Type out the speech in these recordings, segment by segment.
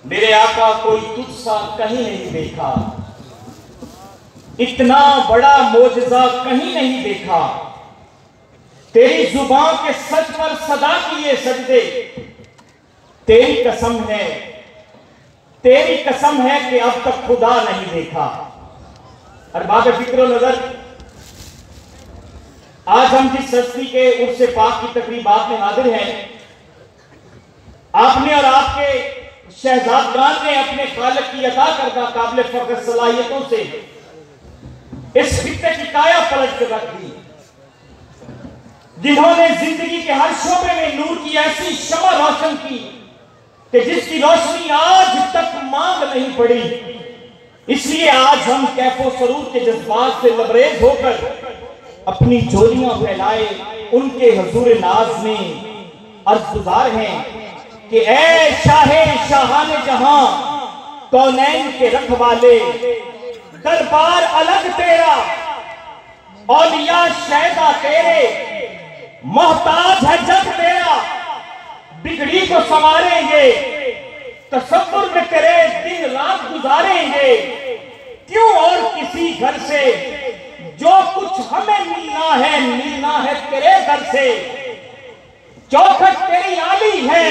मेरे आका कोई तुझसा कहीं नहीं देखा, इतना बड़ा मोजज़ा कहीं नहीं देखा। तेरी जुबान के सच पर सदा किए सजदे, तेरी कसम है कि अब तक खुदा नहीं देखा। अरबाब फिक्र नजर, आज हम जिस हस्ती के उर्से पाक की तकरीबात में हाजिर हैं, आपने और आपके शहजादगान ने अपने खालिक की अता करदा काबिल फख्र सलाहियतों से इस खित्ते की काया पलट कर रख दी, जिन्होंने जिंदगी के हर शोबे में नूर की ऐसी शमा रोशन की कि जिसकी रोशनी आज तक मांग नहीं पड़ी। इसलिए आज हम कैफो सरूर के जज्बात से लबरेज होकर अपनी झोलियां फैलाए उनके हुजूर नाज में अर्ज गुजार हैं कि ऐ शाहे शाहाने जहां कौनैन के रखवाले, दरबार अलग तेरा औलिया शैदा तेरे, मोहताज है जग तेरा बिगड़ी को संवारेंगे, तसव्वुर में तेरे दिन रात गुजारेंगे। क्यों और किसी घर से जो कुछ हमें मिलना है तेरे घर से। चौखट तेरी आली है,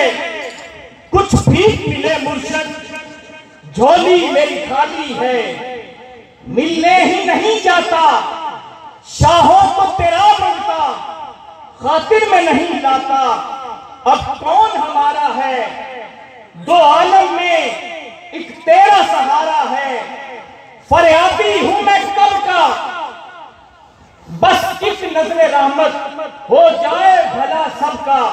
कुछ भीख मिले मुर्शद, झोली मेरी खाली है। मिलने ही नहीं जाता, शाहों को तेरा बनता, खातिर में नहीं लाता। अब कौन हमारा है, दो आलम में एक तेरा सहारा है। फरियादी हूं मैं कब का, बस एक नजरे रहमत हो जाए भला सबका।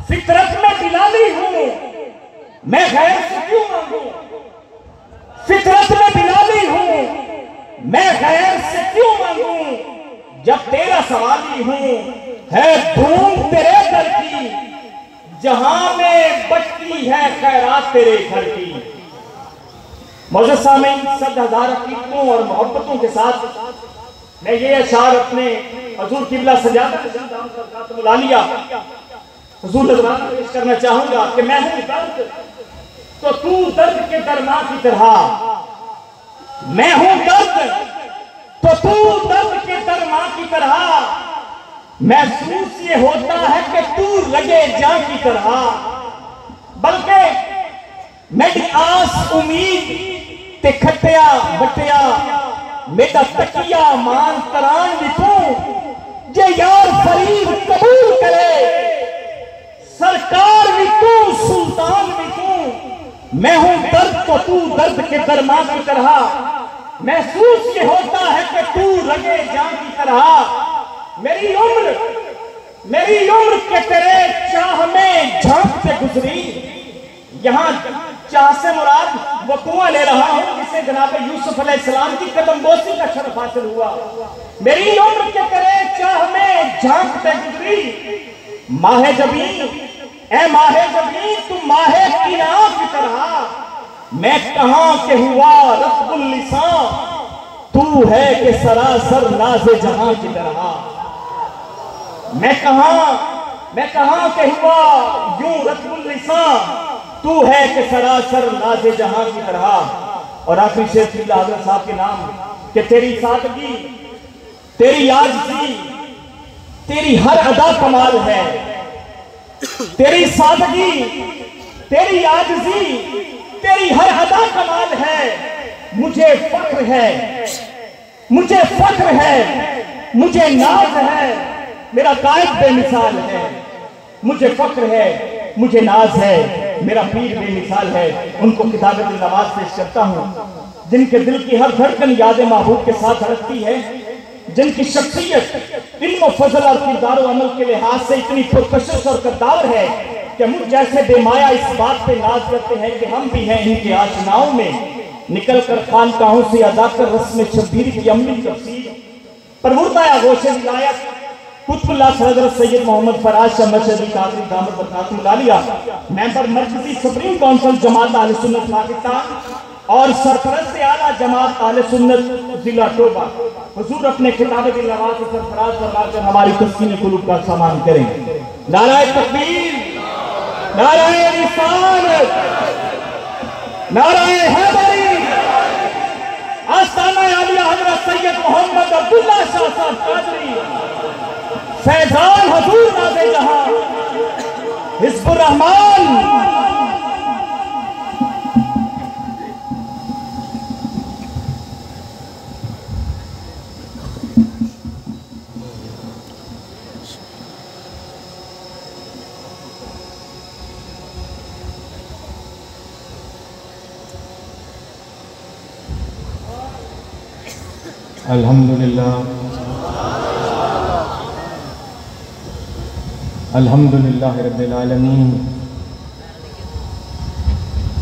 फितरत में बिलाली हूं मैं, गैर से क्यों मांगू। फितरत में बिलाली हूं मैं, गैर से क्यों मांगू। जब तेरा सवाली हूं है धूम तेरे दर की, जहां में बचती है खैरात तेरे घर की। मौजूद सामीन, 7,000 अकीदतों और मोहब्बतों के साथ मैं ये अशार अपने हुजूर किबला सजाद लालिया हुजूर नज़रात पेश करना चाहूंगा कि मैं हूं दर्द तो तू दर्द के दरमा की तरह। मैं हूं दर्द तो तू दर्द के दरमा की तरह। महसूस ये होता है कि तू लगे जा की तरह। बल्कि मेरी आस उम्मीद ते खटिया बटिया, मेरा तकिया मान करान भी तू। जे यार फरीब कबूल करे, सरकार भी तू, सुल्तान भी तू। मैं हूं दर्द तो तू दर्द के दरमा की तरह। महसूस ये होता है कि तू लगे जा की तरह। मेरी उम्र के तेरे चाह में झांक से गुजरी। यहां चाह से मुराद वो कुआं ले रहा हूं जिसे जनाब यूसुफ अलैहिस्सलाम की कदमबोसी का शरफ हासिल हुआ। मेरी उम्र के तेरे चाह में झांक से गुजरी। माहे जबीन, ऐ माहे जबीन, तू माहे किना की तरह। मैं कहां के हुआ रब्बुल लिसान, तू है कि सरासर नाज़े जहां की तरह। मैं कहां के हुआ यूं रब्बुल लिसान, तू है कि सरासर नाज़े जहां की तरह। और आखिरी शेर किबला हज़रत साहब के नाम कि तेरी सादगी, तेरी आजिज़ी, तेरी हर अदा कमाल है। तेरी सादगी, तेरी आजिज़ी, तेरी हर अदा कमाल है। मुझे फख्र है, मुझे फख्र है, मुझे नाज है। मेरा कायद बेमिसाल है, मुझे फख्र है, मुझे नाज है। मेरा पीर बेमिसाल है। उनको किताब नवाज पेश करता हूँ, जिनके दिल की हर धड़कन याद महबूब के साथ धड़कती है, जिनकी शख्सियत इल्म फजल और किरदार अमल के लिहाज से इतनी पुरकशिश और कद्दावर है कि मुझ जैसे बेमाया इस बात पे नाज करते हैं कि हम भी हैं इनके आशनाओं में। निकल कर खानकाहों से अदा कर रस्म शब्बीर की अमली तफसीर पर मुर्दा गोशे विलायत कुतुबुल्लाह हज़रत सैयद मोहम्मद फराज शाह मशहदी कादरी दामद बरकातुहु लालिया, मेंबर मरकजी सुप्रीम काउंसिल जमात अहले सुन्नत पाकिस्तान और सरपरस्त आला जमात अहले सुन्नत जिला टोबा, हुजूर अपने खिताब की नवाज से सरफराज फरमाकर हमारी तस्कीन कुलूब का सामान करें। नाराए तकबीर, नाराए रिसालत, नाराए हैदरी, आस्ताना आलिया हजरत सैयद मोहम्मद अब्दुल्ला शाह साहब कादरी, फैजान हजूर नाज़े जहां हिज़्बुर रहमान। अल्हम्दुलिल्लाह अल्हम्दुलिल्लाह रब्बिल आलमीन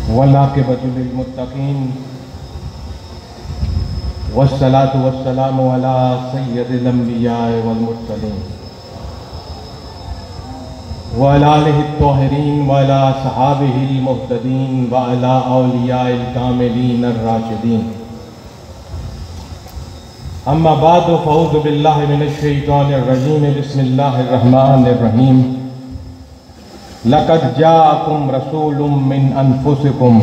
वल आक़िबतु लिल मुत्तक़ीन वस्सलातु वस्सलामु अला सय्यदिल अंबिया वल मुरसलीन व अला आलिहि त्ताहिरीन व अला सहाबिहिल मुहतदीन व अला औलियाइल कामिलीन अर्राशिदीन। अम्मा बाद फ़अऊज़ु बिल्लाहि मिनश शैतानिर रजीम बिस्मिल्लाहिर रहमानिर रहीम। लक़द जाअकुम रसूलुम मिन अनफुसिकुम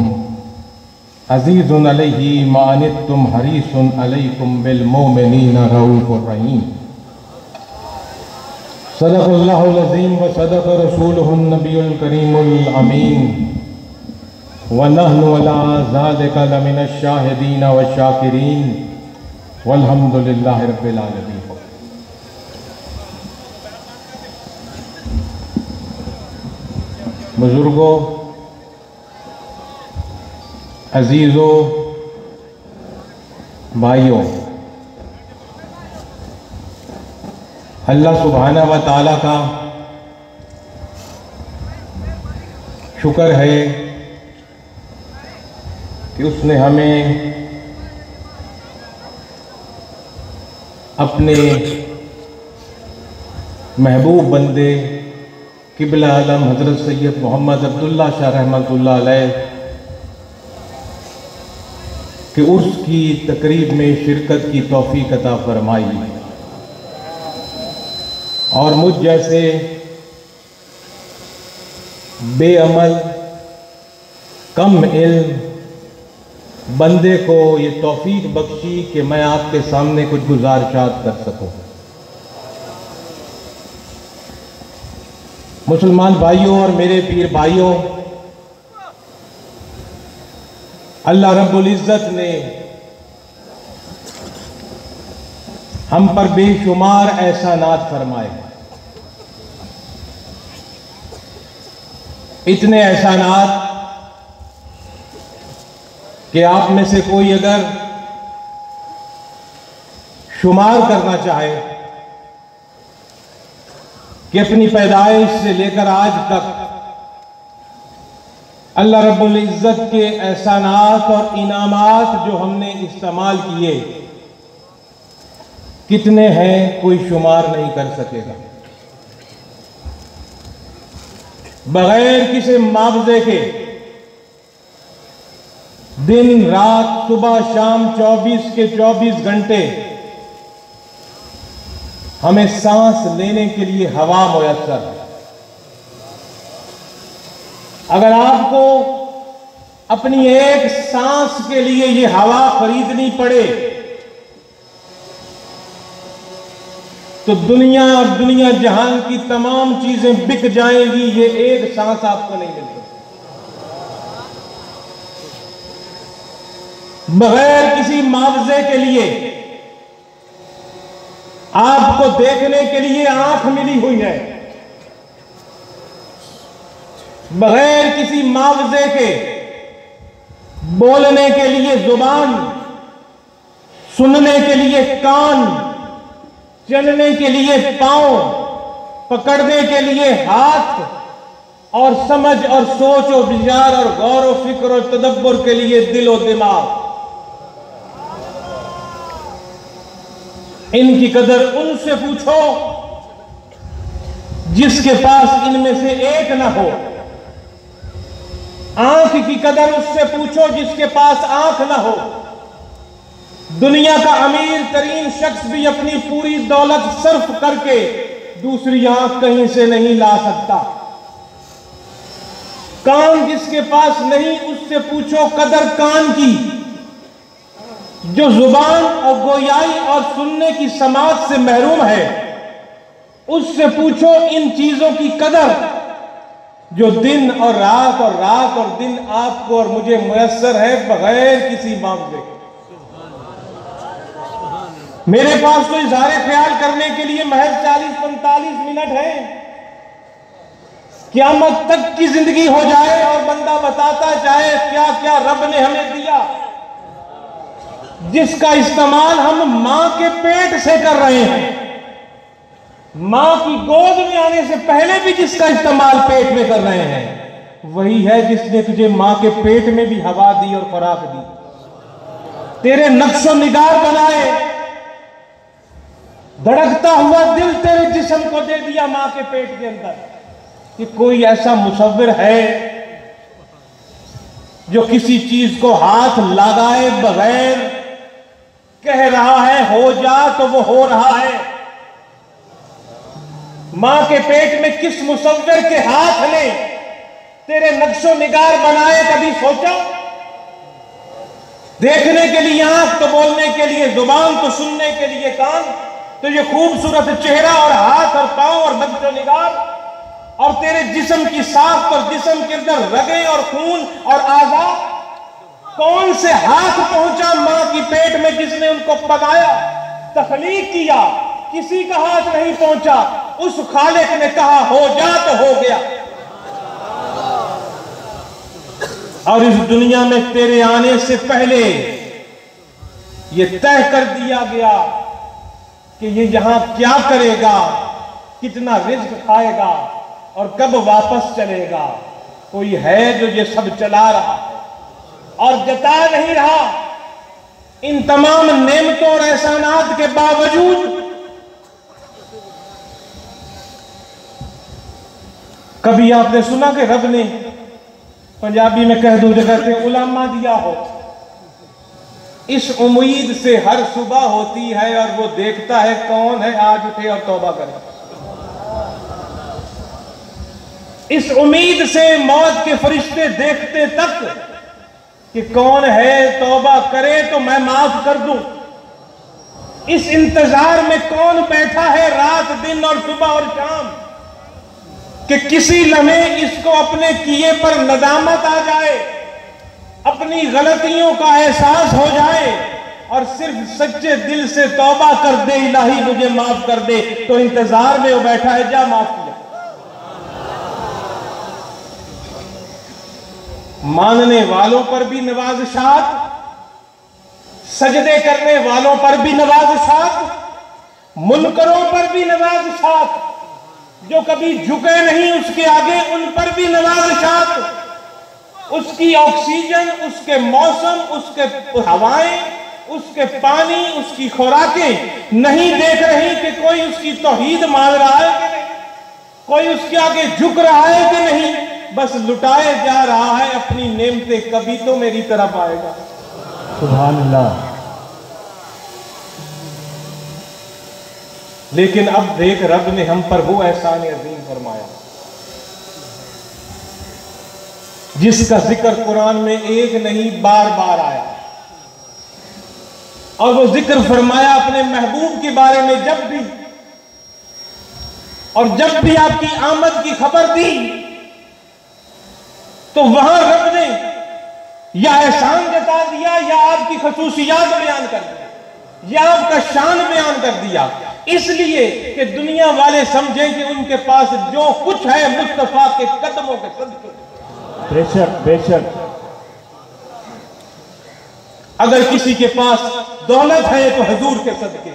अज़ीज़ुन अलैहि मा अनित्तुम हरीसुन अलैकुम बिल मुमिनीना रऊफ़ुर रहीम। सदक़ल्लाहुल अज़ीम व सदक़ रसूलुहुन नबियुल करीमुल अमीन व नहनु अला ज़ालिका लमिनश शाहिदीन व शाकिरीन वल्हम्दुलिल्लाहि रब्बिल आलमीन। बुजुर्गों, अजीज़ों, भाइयों, अल्लाह सुब्हाना व तआला का शुक्र है कि उसने हमें अपने महबूब बंदे क़िबला आलम हज़रत सैयद मोहम्मद अब्दुल्ला शाह रहमतुल्लाह अलैह के उर्स की तकरीब में शिरकत की तौफ़ीक़ अता फरमाई और मुझ जैसे बेअमल कम इल्म बंदे को ये तौफीक बख्शी कि मैं आपके सामने कुछ गुज़ारिशात कर सकूं। मुसलमान भाइयों और मेरे पीर भाइयों, अल्लाह रब्बुल इज़्ज़त ने हम पर बेशुमार एहसानात फरमाए। इतने एहसानात कि आप में से कोई अगर शुमार करना चाहे कि अपनी पैदाइश से लेकर आज तक अल्लाह रब्बुल इज़्ज़त के एहसानात और इनामात जो हमने इस्तेमाल किए कितने हैं, कोई शुमार नहीं कर सकेगा। बगैर किसी मुआवजे के दिन रात सुबह शाम 24 के 24 घंटे हमें सांस लेने के लिए हवा मुयस्सर है। अगर आपको अपनी एक सांस के लिए ये हवा खरीदनी पड़े तो दुनिया और दुनिया जहान की तमाम चीजें बिक जाएंगी, ये एक सांस आपको नहीं मिल सकती। बगैर किसी मुआवजे के लिए आपको देखने के लिए आंख मिली हुई है, बगैर किसी मुआवजे के बोलने के लिए जुबान, सुनने के लिए कान, चलने के लिए पांव, पकड़ने के लिए हाथ और समझ और सोच और विचार और गौर और फिक्र और तदब्बर के लिए दिल और दिमाग। इनकी कदर उनसे पूछो जिसके पास इनमें से एक ना हो। आंख की कदर उससे पूछो जिसके पास आंख ना हो। दुनिया का अमीर तरीन शख्स भी अपनी पूरी दौलत सर्फ करके दूसरी आंख कहीं से नहीं ला सकता। कान जिसके पास नहीं उससे पूछो कदर कान की। जो जुबान और गोयाई और सुनने की समाज से महरूम है उससे पूछो इन चीजों की कदर जो दिन और रात और दिन आपको और मुझे मुयस्सर है बगैर किसी मामले के। मेरे पास तो इज़हार ख्याल करने के लिए महज 40-45 मिनट है। क़यामत तक की जिंदगी हो जाए और बंदा बताता जाए क्या क्या रब ने हमें दिया, जिसका इस्तेमाल हम मां के पेट से कर रहे हैं। मां की गोद में आने से पहले भी जिसका इस्तेमाल पेट में कर रहे हैं वही है जिसने तुझे मां के पेट में भी हवा दी और खुराक दी, तेरे नक्शो निगार बनाए, धड़कता हुआ दिल तेरे जिस्म को दे दिया मां के पेट के अंदर। कि कोई ऐसा मुसव्विर है जो किसी चीज को हाथ लगाए बगैर कह रहा है हो जा तो वो हो रहा है? मां के पेट में किस मुसव्विर के हाथ ने तेरे नक्शो निगार बनाए, कभी सोचा? देखने के लिए आंख तो बोलने के लिए जुबान तो सुनने के लिए कान, तो ये खूबसूरत चेहरा और हाथ और पांव और नक्शो निगार और तेरे जिस्म की साख और जिस्म के अंदर रगे और खून और आज़ा, कौन से हाथ पहुंचा मां की पेट में जिसने उनको पकाया, तखलीक किया? किसी का हाथ नहीं पहुंचा। उस खालिक ने कहा हो जा तो हो गया। और इस दुनिया में तेरे आने से पहले यह तय कर दिया गया कि ये यहां क्या करेगा, कितना रिज्क खाएगा और कब वापस चलेगा। कोई है जो ये सब चला रहा है और जता नहीं रहा। इन तमाम नेमतों और एहसानात के बावजूद कभी आपने सुना कि रब ने, पंजाबी में कह दूं जो कहते हैं, उलामा दिया हो? इस उम्मीद से हर सुबह होती है और वो देखता है कौन है आज उठे और तौबा करे। इस उम्मीद से मौत के फरिश्ते देखते तक कि कौन है तौबा करे तो मैं माफ कर दूं। इस इंतजार में कौन बैठा है रात दिन और सुबह और शाम कि किसी लम्हे इसको अपने किए पर नदामत आ जाए, अपनी गलतियों का एहसास हो जाए और सिर्फ सच्चे दिल से तौबा कर दे, इलाही मुझे माफ कर दे। तो इंतजार में वो बैठा है, जा माफ किया। मानने वालों पर भी नवाज़शात, सजदे करने वालों पर भी नवाज़शात, मुनकरों पर भी नवाज़शात, जो कभी झुके नहीं उसके आगे उन पर भी नवाज़शात। उसकी ऑक्सीजन, उसके मौसम, उसके हवाएं, उसके पानी, उसकी खुराकें नहीं देख रही कि कोई उसकी तौहीद मान रहा है कि नहीं, कोई उसके आगे झुक रहा है कि नहीं, बस लुटाए जा रहा है अपनी नेमतें, कभी तो मेरी तरफ आएगा। सुभान अल्लाह। लेकिन अब देख, रब ने हम पर वो एहसान अजीम फरमाया जिसका जिक्र कुरान में एक नहीं बार बार आया। और वो जिक्र फरमाया अपने महबूब के बारे में जब भी, और जब भी आपकी आमद की खबर दी तो वहां रब ने या एहसान जता दिया या आपकी खसूसियात बयान कर दी या आपका शान बयान कर दिया, इसलिए कि दुनिया वाले समझें कि उनके पास जो कुछ है मुस्तफा के कदमों के सदके। बेशक बेशक, अगर किसी के पास दौलत है तो हजूर के सदके,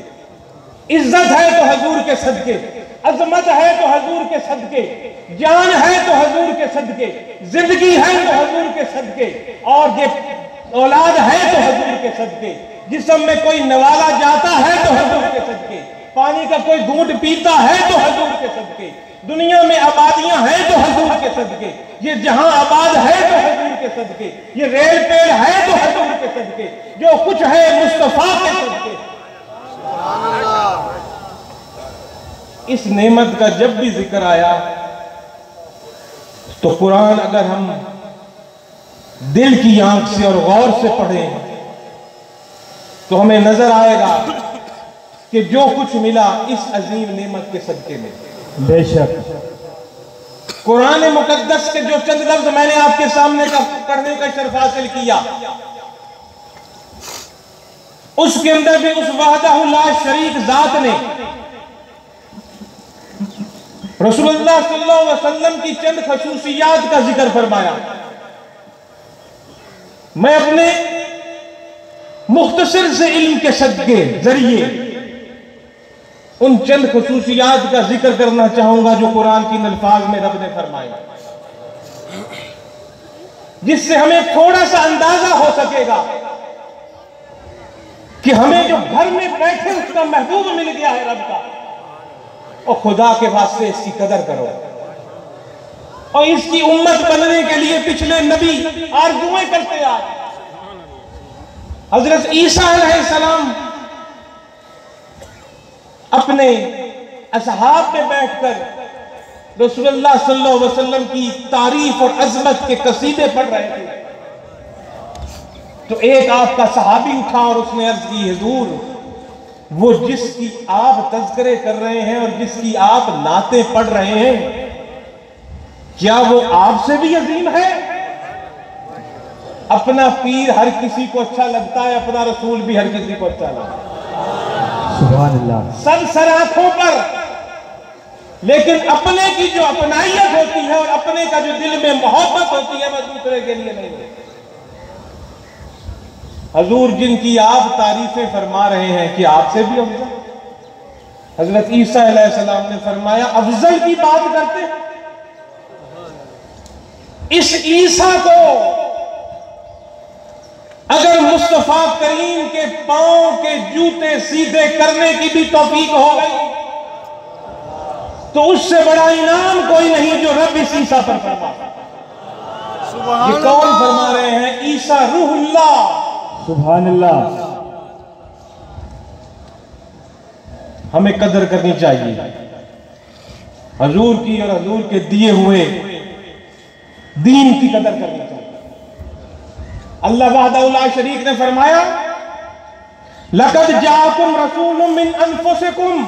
इज्जत है तो हजूर के सदके, अजमत है तो हजूर के सदके, जान है तो हजूर के सदके, जिंदगी है तो हजूर के सदके, और ये औलाद है तो हजूर के सदके, जिस्म में कोई नवाला जाता है तो हजूर के सदके, पानी का कोई घूंट पीता है तो हजूर के सदके, दुनिया में आबादियां हैं तो हजूर के सदके, ये जहां आबाद है तो हजूर के सदके, ये रेल पेड़ है तो हजूर के सदके, जो कुछ है मुस्तफा के सदके। इस नेमत का जब भी जिक्र आया तो कुरान अगर हम दिल की आंख से और गौर से पढ़ें तो हमें नजर आएगा कि जो कुछ मिला इस अजीम नेमत के सदके में। बेशक कुरान मुकद्दस के जो चंद लफ्ज मैंने आपके सामने का पढ़ने का शर्फ हासिल किया, उसके अंदर भी उस वहदहु ला शरीक जात ने रसूलुल्लाह सल्लल्लाहु अलैहि वसल्लम की चंद खसूसियात का जिक्र फरमाया। मैं अपने मुख्तसर से इल्म के सदके जरिए उन चंद खसूसियात का जिक्र करना चाहूंगा जो कुरान की अल्फाज में रब ने फरमाया, जिससे हमें थोड़ा सा अंदाजा हो सकेगा कि हमें जो घर में बैठे उसका महबूब मिल गया है रब का, और खुदा के वास्ते इसकी कदर करो और इसकी उम्मत बनने के लिए पिछले नबी आरज़ुएं करते आए। हजरत ईसा अलैहिस्सलाम अपने असहाब में बैठकर रसूलुल्लाह सल्लल्लाहु अलैहि वसल्लम की तारीफ और अजमत के कसीदे पढ़ रहे थे, तो एक आपका सहाबी उठा और उसने अर्ज की, हुजूर वो जिसकी आप तज़किरे कर रहे हैं और जिसकी आप नातें पढ़ रहे हैं, क्या वो आपसे भी अजीम है? अपना पीर हर किसी को अच्छा लगता है, अपना रसूल भी हर किसी को अच्छा लगता है, सुभान अल्लाह। सब सराखों पर, लेकिन अपने की जो अपनाइयत होती है और अपने का जो दिल में मोहब्बत होती है वह दूसरे के लिए नहीं होती। हजूर जिनकी आप तारीफें फरमा रहे हैं कि आपसे भी अफजल, हजरत ईसा अलैहिस्सलाम ने फरमाया अफजल की बात करते हैं, इस ईसा को अगर मुस्तफा करीम के पांव के जूते सीधे करने की भी तौफीक हो गई तो उससे बड़ा इनाम कोई नहीं जो रब इस ईसा पर फरमा। ये कौन फरमा रहे हैं? ईसा रूहुल्लाह। सुभान अल्लाह। हमें कदर करनी चाहिए हजूर की और हजूर के दिए हुए दीन की कदर करनी चाहिए। अल्लाह वहदहु ला शरीक ने फरमाया, लक़द जाअकुम रसूलुम मिन अनफुसिकुम,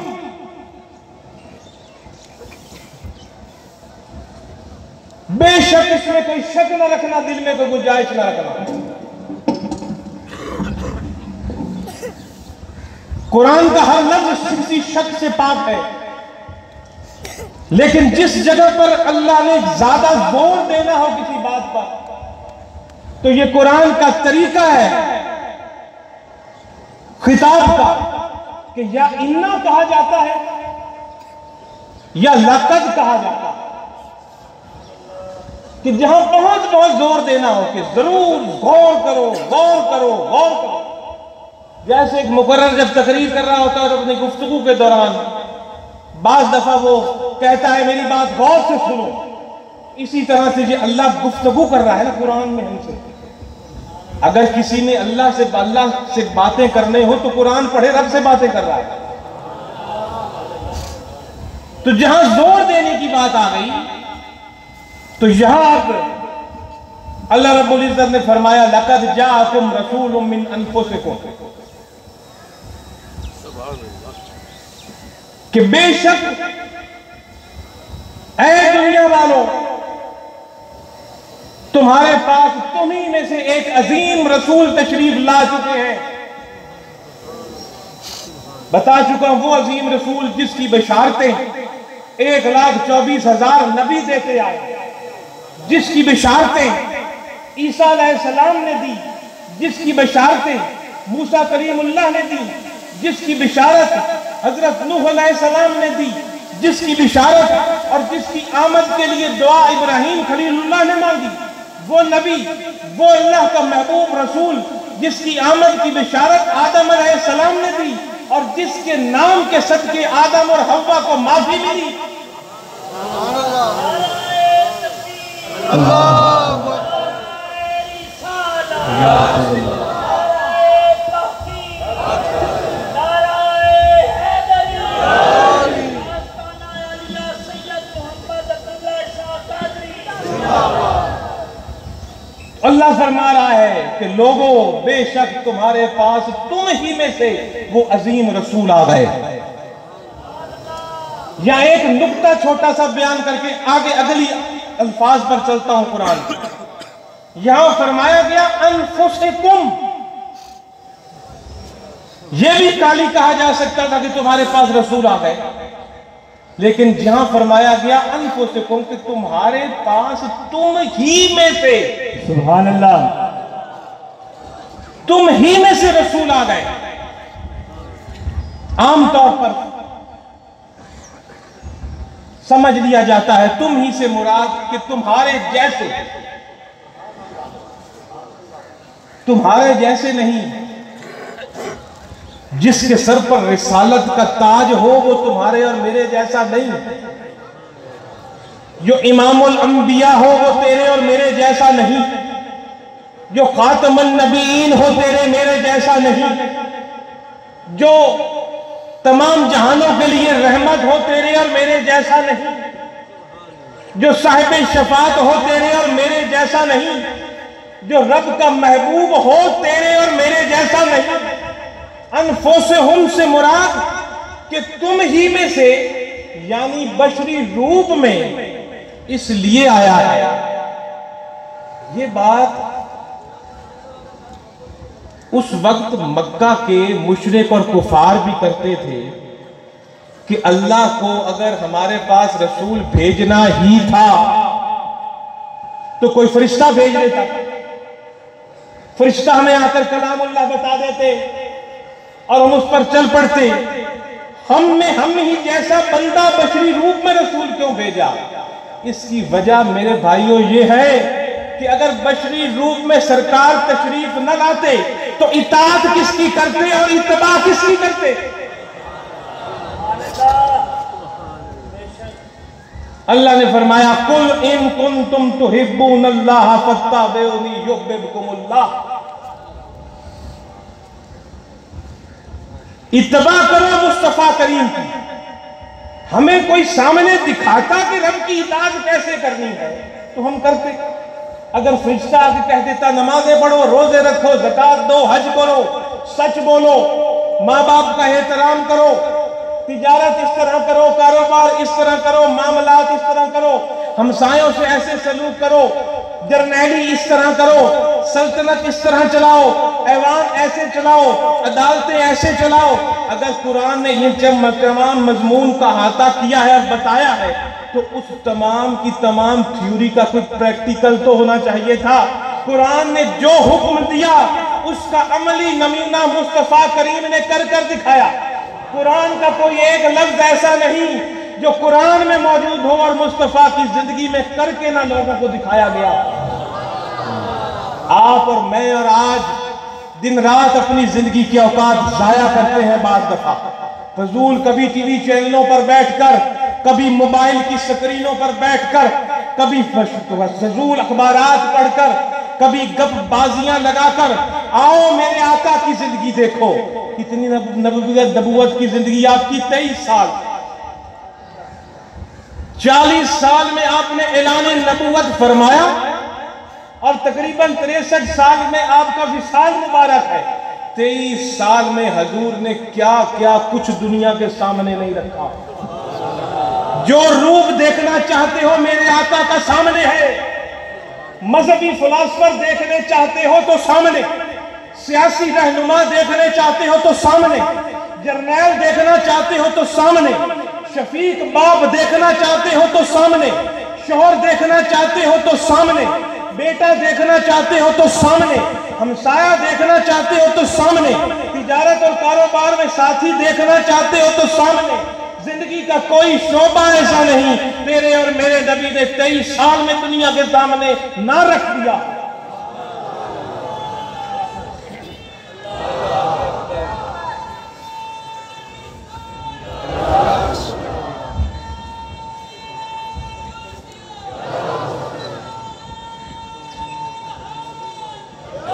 बेशक इसमें कोई शक न रखना, दिल में कोई गुंजाइश न रखना। कुरान का हर लफ्ज किसी शक से पाक है, लेकिन जिस जगह पर अल्लाह ने ज्यादा जोर देना हो किसी बात पर तो ये कुरान का तरीका है खिताब का कि या इन्ना कहा जाता है या लक़द कहा जाता है, कि जहां बहुत जोर देना हो कि जरूर गौर करो गौर करो गौर करो। जैसे एक मुकर्रर जब तकरीर कर रहा होता है तो अपनी गुफ्तगू के दौरान बाज दफा वो कहता है मेरी बात गौर से सुनो, इसी तरह से ये अल्लाह गुफ्तगू कर रहा है ना कुरान में हमसे। अगर किसी ने अल्लाह से बातें करने हो तो कुरान पढ़े, रब से बातें कर रहा है। तो जहां जोर देने की बात आ गई तो यहां अल्लाह रब्बुल इज्जत ने फरमाया लक़द जाअकुम रसूलुम मिन अनफुसिकुम, कि बेशक ऐ दुनिया वालों तुम्हारे पास तुम्ही में से एक अजीम रसूल तशरीफ ला चुके हैं। बता चुका हूं वो अजीम रसूल जिसकी बशारतें 1,24,000 नबी देते आए, जिसकी बशारतें ईसा अलैहिस्सलाम ने दी, जिसकी बशारतें मूसा करीमुल्लाह ने दी, जिसकी बिशारत हजरत नूह अलैहिस्सलाम ने दी, जिसकी बिशारत और जिसकी आमद के लिए दुआ इब्राहिम खलीलुल्लाह ने मांगी, वो नबी, वो अल्लाह का महबूब रसूल जिसकी आमद की बिशारत आदम अलैहिस्सलाम ने दी और जिसके नाम के सदके आदम और हव्वा को माफी मिली। अल्लाह फरमा रहा है कि लोगों बेशक तुम्हारे पास तुम ही में से वो अजीम रसूल आ गए। यहां एक नुक्ता छोटा सा बयान करके आगे अगली अल्फाज पर चलता हूं। कुरान यहां फरमाया गया अनफुसिकुम, यह भी काली कहा जा सकता था कि तुम्हारे पास रसूल आ गए, लेकिन जहां फरमाया गया अनफुसिकुम कि तुम्हारे पास तुम ही में से, सुभान अल्लाह, तुम ही में से रसूल आ गए। आमतौर पर समझ लिया जाता है तुम ही से मुराद कि तुम्हारे जैसे नहीं, जिसके सर पर रिसालत का ताज हो वो तुम्हारे और मेरे जैसा नहीं, जो इमामुल अंबिया हो वो तेरे और मेरे जैसा नहीं, जो खातमुन नबीयीन हो तेरे मेरे जैसा नहीं, जो तमाम जहानों के लिए रहमत हो तेरे और मेरे जैसा नहीं, जो साहिब शफात हो तेरे और मेरे जैसा नहीं, जो रब का महबूब हो तेरे और मेरे जैसा नहीं। अनफुसहुम से मुराद कि तुम ही में से, यानी बशरी रूप में इसलिए आया है। ये बात उस वक्त मक्का के मुशरिक और कुफार भी करते थे कि अल्लाह को अगर हमारे पास रसूल भेजना ही था तो कोई फरिश्ता भेज देता, फरिश्ता हमें आकर कलामुल्लाह बता देते और हम उस पर चल पड़ते। हम ही जैसा बंदा बशरी रूप में रसूल क्यों भेजा? इसकी वजह मेरे भाइयों ये है कि अगर बशरी रूप में सरकार तशरीफ न लाते तो इताअत किसकी करते और इत्तबा किसकी करते? अल्लाह ने फरमाया कुल इन कुंतुम तुहिब्बूनल्लाह फत्ताबिऊनी युहिब्बुकुमुल्लाह, इत्तबा करो मुस्तफा करीम की। हमें कोई सामने दिखाता कि रब की इताअत कैसे करनी है तो हम करते। अगर फरिश्ता आके कह देता नमाजें पढ़ो, रोजे रखो, ज़कात दो, हज करो, सच बोलो, माँ बाप का एहतराम करो, तिजारत इस तरह करो, कारोबार इस तरह करो, मामलात इस तरह करो, हमसायों से ऐसे सलूक करो, जर्नैली इस तरह करो, सल्तनत इस तरह चलाओ, ऐवान ऐसे चलाओ, अदालतें ऐसे चलाओ। अगर कुरान ने ये तमाम मजमून का अहाता किया है और बताया है तो उस तमाम की तमाम थ्योरी का कोई प्रैक्टिकल तो होना चाहिए था। कुरान ने जो हुक्म दिया उसका अमली नमूना मुस्तफा करीम ने कर कर दिखाया। कुरान का कोई एक लफ्ज ऐसा नहीं जो कुरान में मौजूद हो और मुस्तफा की जिंदगी में करके ना लोगों को दिखाया गया। आप और मैं और आज दिन रात अपनी जिंदगी की औकात जाया करते हैं। बाद दफा फजूल कभी टीवी चैनलों पर बैठकर, कभी मोबाइल की स्क्रीनों पर बैठकर, कभी फजूल अखबारात पढ़कर, कभी गपबाजियां लगाकर। आओ मेरे आका की जिंदगी देखो, कितनी नबूवत की जिंदगी आपकी 23 साल, 40 साल में आपने ऐलान नबूवत फरमाया और तकरीबन 63 साल में आपका विसाल मुबारक है। 23 साल में हजूर ने क्या क्या कुछ दुनिया के सामने नहीं रखा। जो रूप देखना चाहते हो मेरे आका का सामने है। मजहबी फिलासफर देखने चाहते हो तो सामने, सियासी रहनुमा देखने चाहते हो तो सामने, जर्नैल देखना चाहते हो तो सामने, शफीक बाप देखना चाहते हो तो सामने, शोहर देखना चाहते हो तो सामने, बेटा देखना चाहते हो तो सामने, हमसाया देखना चाहते हो तो सामने, तिजारत और कारोबार में साथी देखना चाहते हो तो सामने। जिंदगी का कोई शोबा ऐसा नहीं तेरे और मेरे नबी ने 23 साल में दुनिया के सामने ना रख दिया।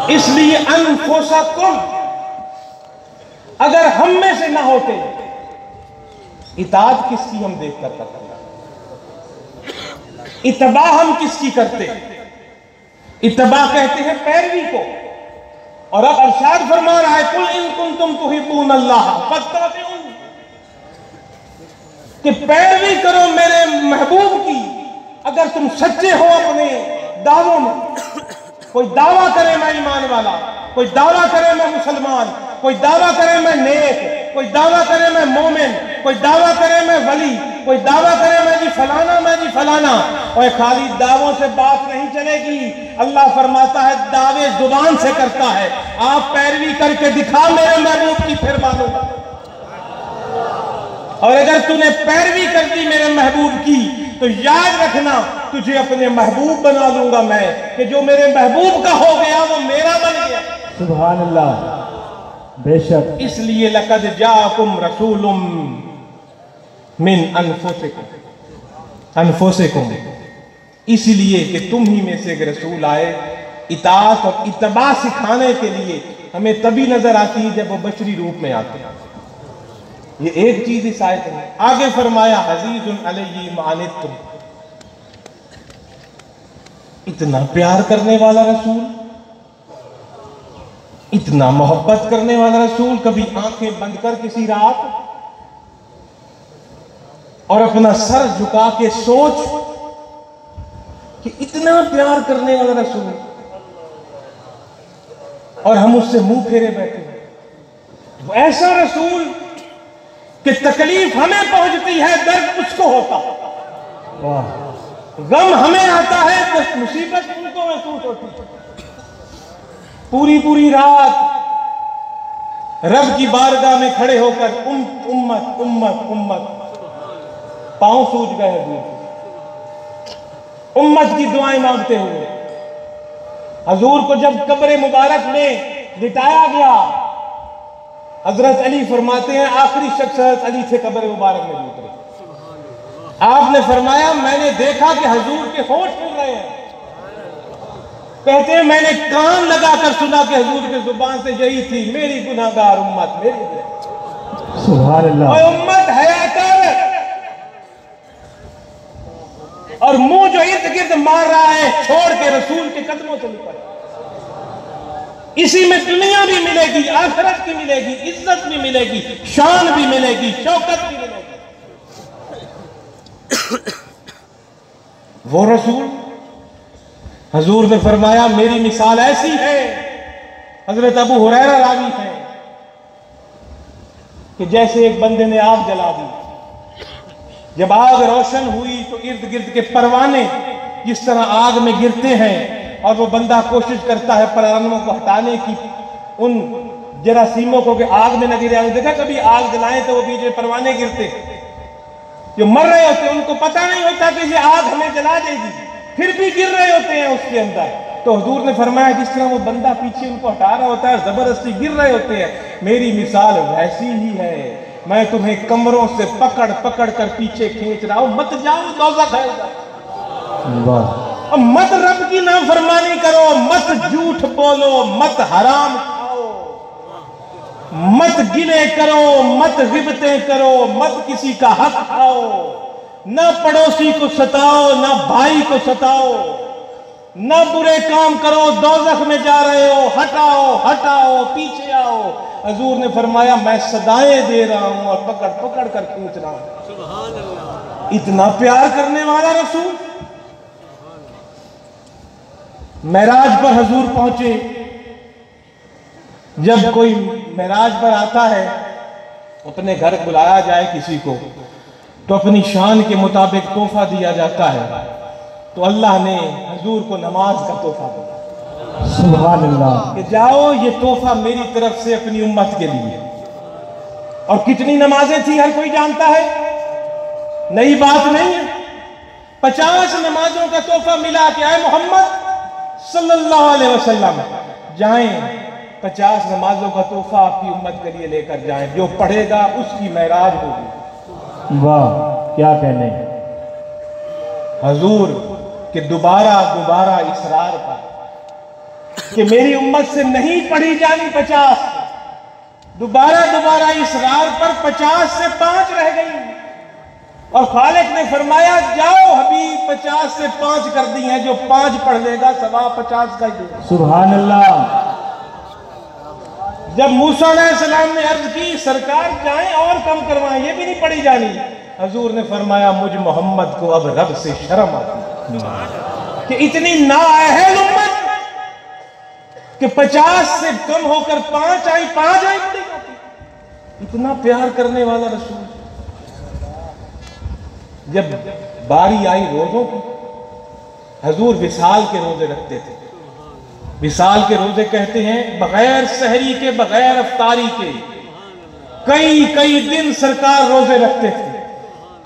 इसलिए अनफुसकुम, अगर हम में से ना होते इताअत किसकी हम देख कर करते, इत्तबा हम किसकी करते? इत्तबा कहते हैं पैरवी को। और अब अरशाद फरमा रहा है कुल इन कुंतुम तुहिब्बून अल्लाह फत्तबिऊन, कि पैरवी करो मेरे महबूब की अगर तुम सच्चे हो अपने दावों में। कोई दावा करे मैं ईमान वाला, कोई दावा करे मैं मुसलमान, कोई दावा करे मैं नेक, कोई दावा करे मैं मोमिन, कोई दावा करे मैं वली, कोई दावा करे मैं जी फलाना, मैं जी फलाना। और खाली दावों से बात नहीं चलेगी। अल्लाह फरमाता है दावे जुबान से करता है, आप पैरवी करके दिखा मेरे महबूब की फिर मानूंगा। और अगर तूने पैरवी कर दी मेरे महबूब की तो याद रखना तुझे अपने महबूब बना लूंगा मैं, कि जो मेरे महबूब का हो गया वो मेरा बन गया। सुभान अल्लाह, बेशक। इसलिए लक़द जाअकुम रसूलुम मिन अनफुसिकुम, इसलिए कि तुम ही में से एक रसूल आए। इताअत और इत्तबा सिखाने के लिए हमें तभी नजर आती है जब वो बशरी रूप में आते हैं। ये एक चीज इस आयत में। आगे फरमाया अज़ीज़ुन अलैहि मा अनित्तुम, इतना प्यार करने वाला रसूल, इतना मोहब्बत करने वाला रसूल। कभी आंखें बंद कर किसी रात और अपना सर झुका के सोच कि इतना प्यार करने वाला रसूल और हम उससे मुंह फेरे बैठे हैं। वो ऐसा रसूल कि तकलीफ हमें पहुंचती है, दर्द उसको होता है, गम हमें आता है तो मुसीबत उनको महसूस होती है। पूरी पूरी रात रब की बारगाह में खड़े होकर उम्मत उम्मत उम्मत, पांव सूज गए हुए, उम्मत की दुआएं मांगते हुए। हजूर को जब कब्र मुबारक में लिटाया गया, हजरत अली फरमाते हैं आखिरी शख्स हजरत अली थे कब्र मुबारक में उतरे। आपने फरमाया मैंने देखा कि हजूर के होठ खुल रहे हैं। कहते हैं मैंने कान लगाकर सुना कि हजूर की जुबान से यही थी, मेरी गुनाहगार उम्मत, मेरी सुभान अल्लाह, उम्मत हया कर। और मुंह जो इर्द गिर्द मार रहा है छोड़ के रसूल के कदमों से निकल। इसी में दुनिया भी मिलेगी, आखिरत भी मिलेगी, इज्जत भी मिलेगी, शान भी मिलेगी, शौकत भी मिलेगी। वो रसूल, हजूर ने फरमाया मेरी मिसाल ऐसी है, हजरत अबू हुरैरा रावी है, कि जैसे एक बंदे ने आग जला दी। जब आग रोशन हुई तो इर्द गिर्द के परवाने जिस तरह आग में गिरते हैं और वो बंदा कोशिश करता है परवानों को हटाने की, उन जरासीमों को कि आग में न गिरे। देखा कभी आग जलाएं तो वो बीच में परवाने गिरते, जो मर रहे होते उनको पता नहीं होता कि ये आग हमें जला देगी, फिर भी गिर रहे होते हैं उसके अंदर। तो हुजूर ने फरमाया जिस तरह वो बंदा पीछे उनको हटा रहा होता है, जबरदस्ती गिर रहे होते हैं, मेरी मिसाल वैसी ही है। मैं तुम्हें कमरों से पकड़ पकड़ कर पीछे खींच रहा हूं, मत जाओ दोज़ख है। वाह। मत रब की नाफरमानी करो, मत झूठ बोलो, मत हराम खाओ, मत गिले करो, मत गिबतें करो, मत किसी का हक खाओ, ना पड़ोसी को सताओ, ना भाई को सताओ, ना बुरे काम करो, दोज़ख में जा रहे हो, हटाओ हटाओ, पीछे आओ। हजूर ने फरमाया मैं सदाएं दे रहा हूं और पकड़ पकड़ कर खींच रहा हूं। सुभान अल्लाह, इतना प्यार करने वाला रसूल। मेराज पर हजूर पहुंचे। जब कोई मेराज पर आता है, अपने घर बुलाया जाए किसी को, तो अपनी शान के मुताबिक तोहफा दिया जाता है। तो अल्लाह ने हजूर को नमाज का तोहफा दिया। सुभान अल्लाह, कि जाओ ये तोहफा मेरी तरफ से अपनी उम्मत के लिए। और कितनी नमाजें थी हर कोई जानता है, नई बात नहीं है। 50 नमाजों का तोहफा मिला कि आए मोहम्मद सल्लल्लाहु अलैहि वसल्लम जाएं, 50 नमाजों का तोहफा आपकी उम्मत के लिए लेकर जाएं। जो पढ़ेगा उसकी मेराज होगी। वाह, क्या कहने। हजूर के दोबारा दोबारा इसरार पर कि मेरी उम्मत से नहीं पढ़ी जानी 50, दोबारा दोबारा इसरार पर 50 से 5 रह गई। और खालिक ने फरमाया जाओ हबीब 50 से 5 कर दी हैं, जो 5 पढ़ लेगा सवा 50 का ही देगा। सुभान अल्लाह। जब मूसा अलैहिस्सलाम ने अर्ज की सरकार जाएं और कम करवाएं, ये भी नहीं पढ़ी जानी, हजूर ने फरमाया मुझ मोहम्मद को अब रब से शर्म आती कि इतनी नाअहल उम्मत कि 50 से कम होकर 5 आई पढ़ी जाती। इतना प्यार करने वाला रसूल। जब बारी आई रोजों की, हजूर विसाल के रोजे रखते थे। विसाल के रोजे कहते हैं बगैर सहरी के, बगैर अफ्तारी के कई कई दिन सरकार रोजे रखते थे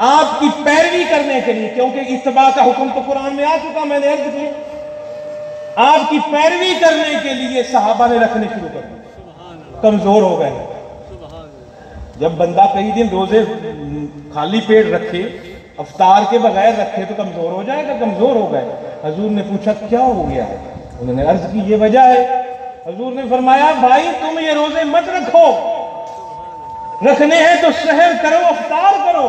आपकी पैरवी करने के लिए, क्योंकि इत्तबा का हुक्म तो कुरान में आ चुका, मैंने अर्ज किया। आपकी पैरवी करने के लिए सहाबा ने रखने शुरू कर दिए, कमजोर हो गए। जब बंदा कई दिन रोजे खाली पेट रखे, अफ्तार के बगैर रखे तो कमजोर हो जाएगा, कमजोर हो गए। हजूर ने पूछा क्या हो गया है? उन्होंने अर्ज की ये वजह है। हजूर ने फरमाया भाई तुम ये रोजे मत रखो, रखने हैं तो सहर करो, अफ्तार करो।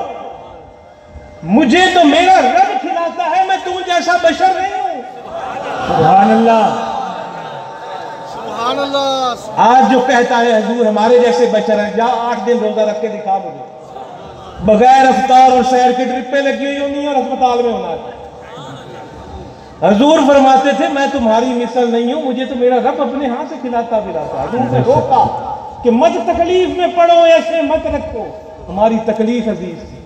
मुझे तो मेरा रब खिलाता है, मैं तुम जैसा बशर नहीं हूं। सुभान अल्लाह, सुभान अल्लाह। आज जो कहता है हजूर हमारे जैसे बशर हैं, जा 8 दिन रोजा रख के दिखा मुझे, बगैर अफ्तार और सहर की ड्रिपें लगी हुई होनी और अस्पताल में होना है। हजूर फरमाते थे मैं तुम्हारी मिसल नहीं हूं, मुझे तो मेरा रब अपने हाथ से खिलाता पिलाता। हजूर ने रोका कि मत तकलीफ में पड़ो, ऐसे मत रखो। हमारी तकलीफ अजीज थी।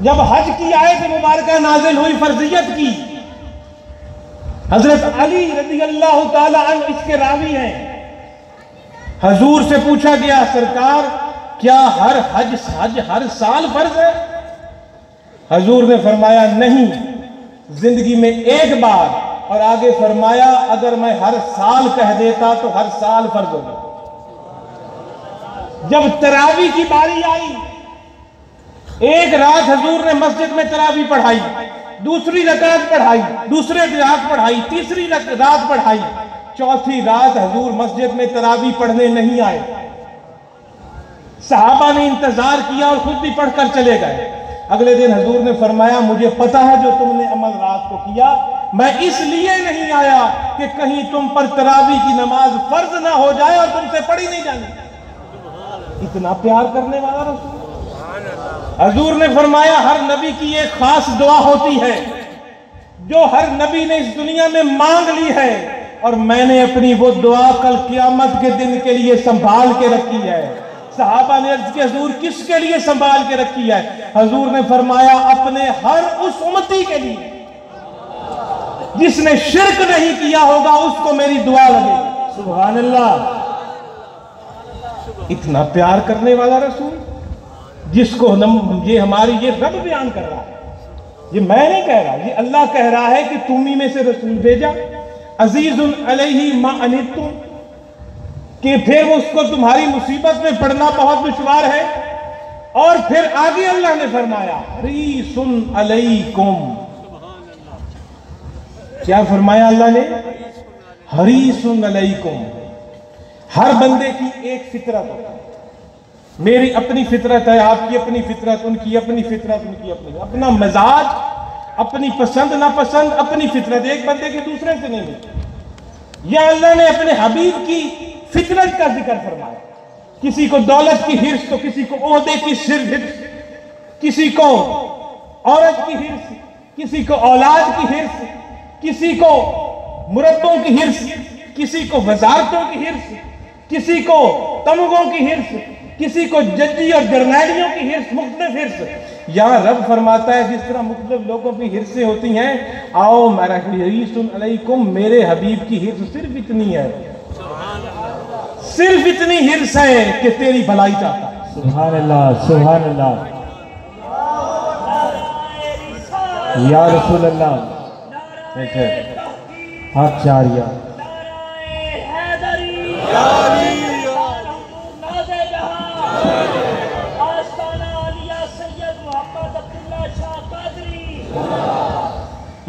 जब हज की आयत मुबारक नाजिल हुई फर्जियत की, हजरत अली रज़ी अल्लाह ताला अन्हु इसके रावी हैं। हजूर से पूछा गया सरकार क्या हर हज हर साल फर्ज है? हजूर ने फरमाया नहीं, जिंदगी में एक बार, और आगे फरमाया अगर मैं हर साल कह देता तो हर साल फर्ज होगा। जब तरावी की बारी आई, एक रात हजूर ने मस्जिद में तरावी पढ़ाई, दूसरी रकात पढ़ाई, दूसरे रात पढ़ाई, तीसरी रात पढ़ाई, चौथी रात हजूर मस्जिद में तरावी पढ़ने नहीं आए। सहाबा ने इंतजार किया और खुद भी पढ़कर चले गए। अगले दिन हजूर ने फरमाया मुझे पता है जो तुमने अमल रात को किया, मैं इसलिए नहीं आया कि कहीं तुम पर तरावी की नमाज फर्ज ना हो जाए और तुमसे पढ़ी नहीं जानी। इतना प्यार करने वाला रसूल। हजूर ने फरमाया हर नबी की एक खास दुआ होती है जो हर नबी ने इस दुनिया में मांग ली है, और मैंने अपनी वो दुआ कल क़यामत के दिन के लिए संभाल के रखी है। सहाबा ने अर्ज की हजूर किसके लिए संभाल के रखी है? हजूर ने फरमाया अपने हर उस उम्मती के लिए जिसने शिरक नहीं किया होगा, उसको मेरी दुआ लगेगी। सुभान अल्लाह। इतना प्यार करने वाला रसूल, जिसको ये हमारी ये रब बयान कर रहा है, ये मैं नहीं कह रहा, ये अल्लाह कह रहा है कि तुम्ही में से रसूल भेजा, अजीजुन अलैहि मा अनितुम, कि फिर उसको तुम्हारी मुसीबत में पड़ना बहुत दुश्वार है। और फिर आगे अल्लाह ने फरमाया हरीसुन अलैकुम, क्या फरमाया अल्लाह ने? हरीसुन अलैकुम। हर बंदे की एक फितरत होती है, मेरी अपनी फितरत है, आपकी अपनी फितरत, उनकी अपनी फितरत, उनकी अपनी, अपना मिजाज, अपनी पसंद नापसंद, अपनी फितरत एक बंदे के दूसरे से नहीं मिलती। या अल्लाह ने अपने हबीब की फितरत का जिक्र फरमाया, किसी को दौलत की हिर्स, तो किसी को ओहदे की हिर्स, किसी को औरत की हिर्स, किसी को औलाद की हिर्स, किसी को मुरब्बों की हिर्स, किसी को वजारतों की हिर्स, किसी को तमगों की हिर्स, किसी को जज्जी और जर्नैलियों की हिर्स, मुख्तलिफ हिर्स। यहाँ रब फरमाता है जिस तरह मुख्तलिफ लोगों की हिर्सें होती हैं, आओ मेरा हरीसुन अलैकुम, मेरे हबीब की हिर्स सिर्फ इतनी है, सिर्फ इतनी हिर्स है कि तेरी भलाई चाहता है। सुभान अल्लाह, सुभान अल्लाह। या रसूल अल्लाह, हाथ चारिया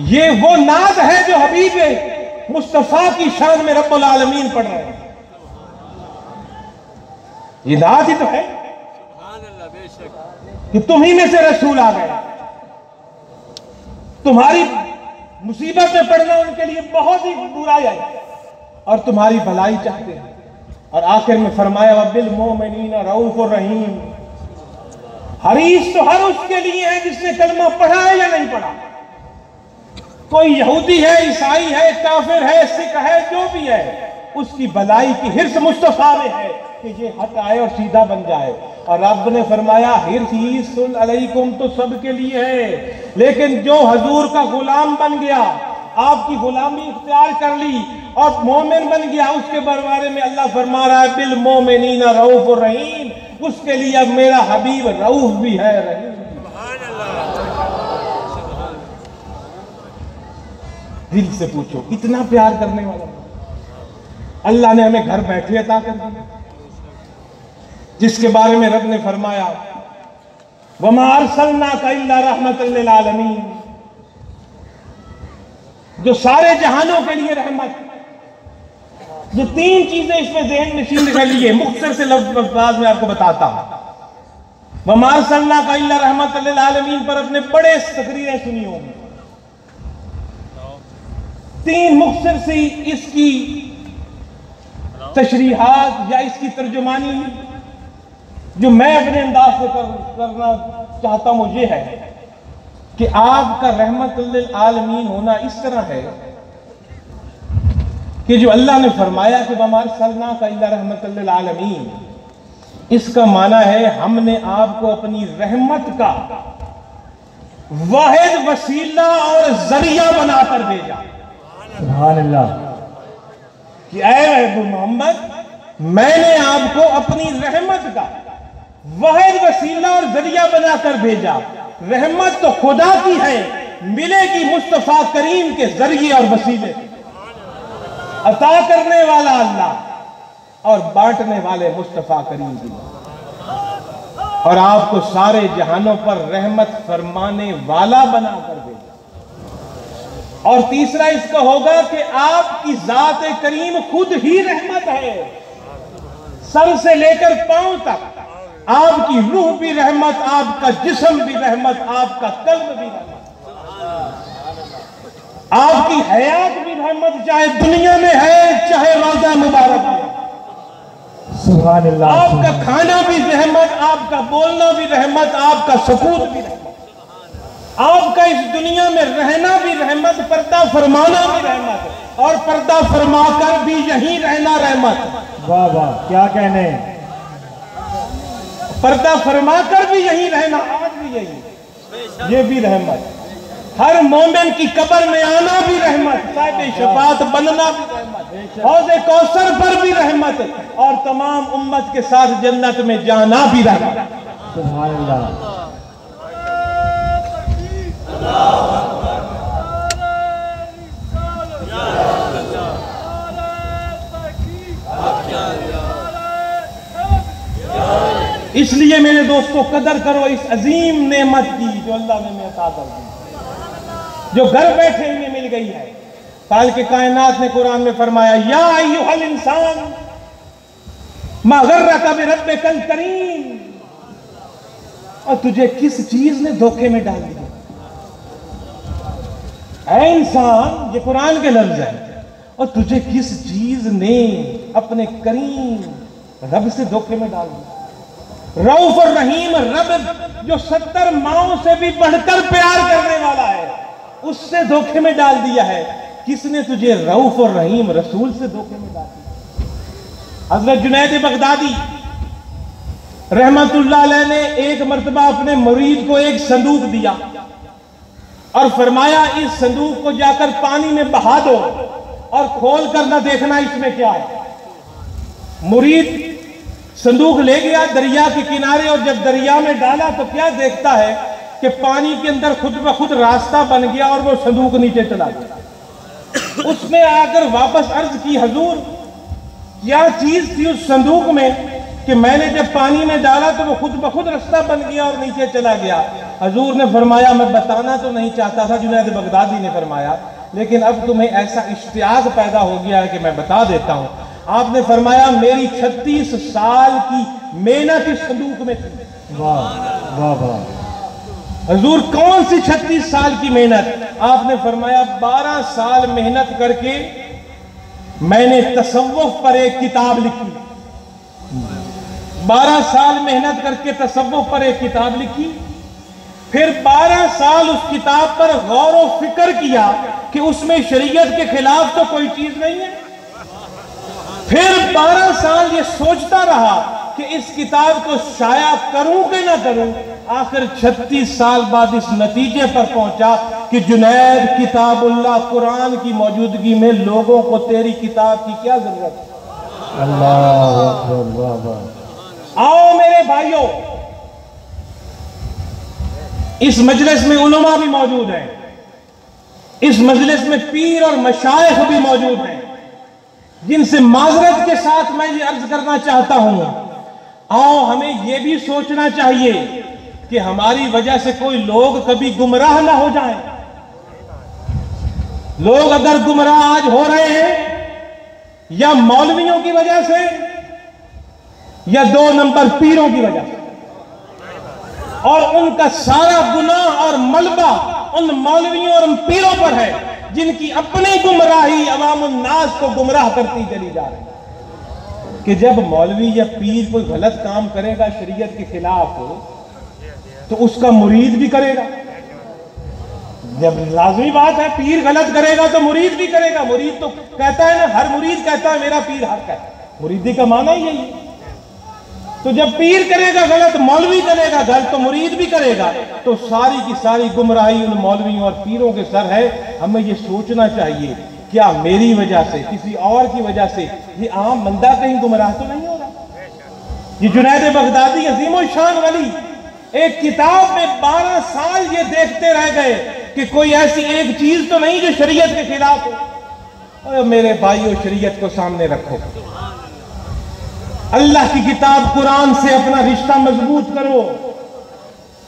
ये वो नाज है जो हबीब मुस्तफा की शान में रब्बुल आलमीन पढ़ रहे हैं। ये नाज ही तो है। कि तुम्ही में से रसूल आ गए। तुम्हारी मुसीबत में पड़ना उनके लिए बहुत ही बुराई आई और तुम्हारी भलाई चाहते हैं। और आखिर में फरमाया वबिल मोमिनीना रऊफ और रहीम। हरीस तो हर उसके लिए है जिसने कलमा पढ़ा है या नहीं पढ़ा। कोई यहूदी है, ईसाई है, काफिर है, सिख है, जो भी है, उसकी भलाई की हिर्स मुस्तफा में है कि ये हक आए और सीधा बन जाए। और रब ने फरमाया हिर्स अलैकुम तो सबके लिए है, लेकिन जो हजूर का गुलाम बन गया, आपकी गुलामी इख्तियार कर ली और मोमिन बन गया, उसके बारे में अल्लाह फरमा रहा है बिल मोमिनीना रऊफ और रहीम। उसके लिए अब मेरा हबीब रऊफ भी है, रहीम। दिल से पूछो, इतना प्यार करने वाला अल्लाह ने हमें घर बैठे अता कर दिया, जिसके बारे में रब ने फरमाया वमा अरसलनाका इल्ला रहमतल लिल आलमीन, जो सारे जहानों के लिए रहमत। जो तीन चीजें इसमें ज़हन नशीन कर लिए, मुख्तसर से लफ्ज़ में आपको बताता हूं। वमा अरसलनाका इल्ला रहमतल लिल आलमीन पर अपने बड़े तकरीरें सुनी होंगी। तीन मुख्तसर से इसकी तशरीहात या इसकी तर्जुमानी जो मैं अपने अंदाज से करना चाहता हूं, ये है कि आपका रहमतुल लिल आलमीन होना इस तरह है कि जो अल्लाह ने फरमाया कि वमा अरसलनाका इल्ला रहमतुल लिल आलमीन, इसका माना है हमने आपको अपनी रहमत का वाहिद वसीला और जरिया बनाकर भेजा। सुभान अल्लाह कि ऐ मोहम्मद, मैंने आपको अपनी रहमत का वाहिद वसीला और जरिया बनाकर भेजा। रहमत तो खुदा की है, मिलेगी मुस्तफा करीम के जरिए और वसीले। अता करने वाला अल्लाह और बांटने वाले मुस्तफा करीम की। और आपको सारे जहानों पर रहमत फरमाने वाला बनाकर भेजा। और तीसरा इसका होगा कि आपकी जात करीम खुद ही रहमत है, सर से लेकर पांव तक। आपकी रूह भी रहमत, आपका जिस्म भी रहमत, आपका कल्ब भी रहमत, आपकी हयात भी रहमत, चाहे दुनिया में है चाहे रोजा मुबारक में। सुभान अल्लाह। आपका खाना भी रहमत, आपका बोलना भी रहमत, आपका सुकून भी रहमत, आपका इस दुनिया में रहना भी रहमत, पर्दा फरमाना भी रहमत और पर्दा फरमाकर भी यहीं रहना रहमत। वाह वाह, क्या कहने। पर्दा फरमाकर भी यहीं रहना, आज भी यही, ये भी रहमत। हर मोमिन की कब्र में आना भी रहमत, साहिब शफाअत बनना भी रहमत, हौज़े कौसर पर भी रहमत और तमाम उम्मत के साथ जन्नत में जाना भी रहमत। सुभान अल्लाह। इसलिए मेरे दोस्तों कदर करो इस अजीम नेमत की जो अल्लाह ने अता कर दी, जो घर बैठे हुए मिल गई है। काल के कायनात ने कुरान में फरमाया या अय्युहल इंसान मा गर्रका बिरब्बिकल करीम, और तुझे किस चीज ने धोखे में डाल दिया। ऐ इंसान, ये कुरान के लफ्ज है, और तुझे किस चीज ने अपने करीम रब से धोखे में डाल दिया। रऊफ और रहीम, रब जो 70 माओं से भी बढ़कर प्यार करने वाला है, उससे धोखे में डाल दिया है। किसने तुझे रऊफ और रहीम रसूल से धोखे में डाल दिया। हजरत जुनैद बगदादी रहमतुल्लाह अलैह ने एक मर्तबा अपने मुरीद को एक संदूक दिया और फरमाया इस संदूक को जाकर पानी में बहा दो और खोल कर ना देखना इसमें क्या है। मुरीद संदूक ले गया दरिया के किनारे, और जब दरिया में डाला तो क्या देखता है कि पानी के अंदर खुद ब खुद रास्ता बन गया और वो संदूक नीचे चला गया। उसने आकर वापस अर्ज की, हुजूर क्या चीज थी उस संदूक में कि मैंने जब पानी में डाला तो वो खुद ब खुद रास्ता बन गया और नीचे चला गया। हुजूर ने फरमाया मैं बताना तो नहीं चाहता था, जुनैद बगदादी ने फरमाया, लेकिन अब तुम्हें ऐसा इश्तियाक पैदा हो गया है कि मैं बता देता हूं। आपने फरमाया मेरी 36 साल की मेहनत इस संदूक में थी। वाह वाह वाह। हुजूर कौन सी 36 साल की मेहनत? आपने फरमाया 12 साल मेहनत करके मैंने तसव्वुफ पर एक किताब लिखी। 12 साल मेहनत करके तसव्वुफ पर एक किताब लिखी, फिर 12 साल उस किताब पर गौर व फिक्र किया कि उसमें शरीयत के खिलाफ तो कोई चीज नहीं है। फिर 12 साल ये सोचता रहा कि इस किताब को शाया करूं कि ना करूं। आखिर 36 साल बाद इस नतीजे पर पहुंचा कि जुनैद, किताबुल्लाह, कुरान की मौजूदगी में लोगों को तेरी किताब की क्या जरूरत है। अल्लाह अकबर, वाह वाह। आओ मेरे भाइयों, इस मजलिस में उलमा भी मौजूद हैं, इस मजलिस में पीर और मशाइख भी मौजूद हैं, जिनसे माजरत के साथ मैं ये अर्ज करना चाहता हूं, आओ हमें यह भी सोचना चाहिए कि हमारी वजह से कोई लोग कभी गुमराह ना हो जाएं। लोग अगर गुमराह आज हो रहे हैं या मौलवियों की वजह से या 2 नंबर पीरों की वजह से, और उनका सारा गुनाह और मलबा उन मौलवियों और उन पीरों पर है जिनकी अपनी गुमराही अवामुन्नास को गुमराह करती चली जा रही है। कि जब मौलवी या पीर कोई गलत काम करेगा शरीयत के खिलाफ तो उसका मुरीद भी करेगा। जब लाजमी बात है, पीर गलत करेगा तो मुरीद भी करेगा। मुरीद तो कहता है ना, हर मुरीद कहता है मेरा पीर हक है। मुरीदी का माना ही यही है। तो जब पीर करेगा गलत, मौलवी करेगा गलत, तो मुरीद भी करेगा। तो सारी की सारी गुमराही उन मौलवियों और पीरों के सर है। हमें ये सोचना चाहिए, क्या मेरी वजह से, किसी और की वजह से ये आम बंदा कहीं गुमराह तो नहीं हो रहा। ये जुनैद बगदादी अजीम शान वली एक किताब में 12 साल ये देखते रह गए कि कोई ऐसी एक चीज तो नहीं जो शरीयत के खिलाफ हो। और मेरे भाइयों, शरीयत को सामने रखो, अल्लाह की किताब कुरान से अपना रिश्ता मजबूत करो,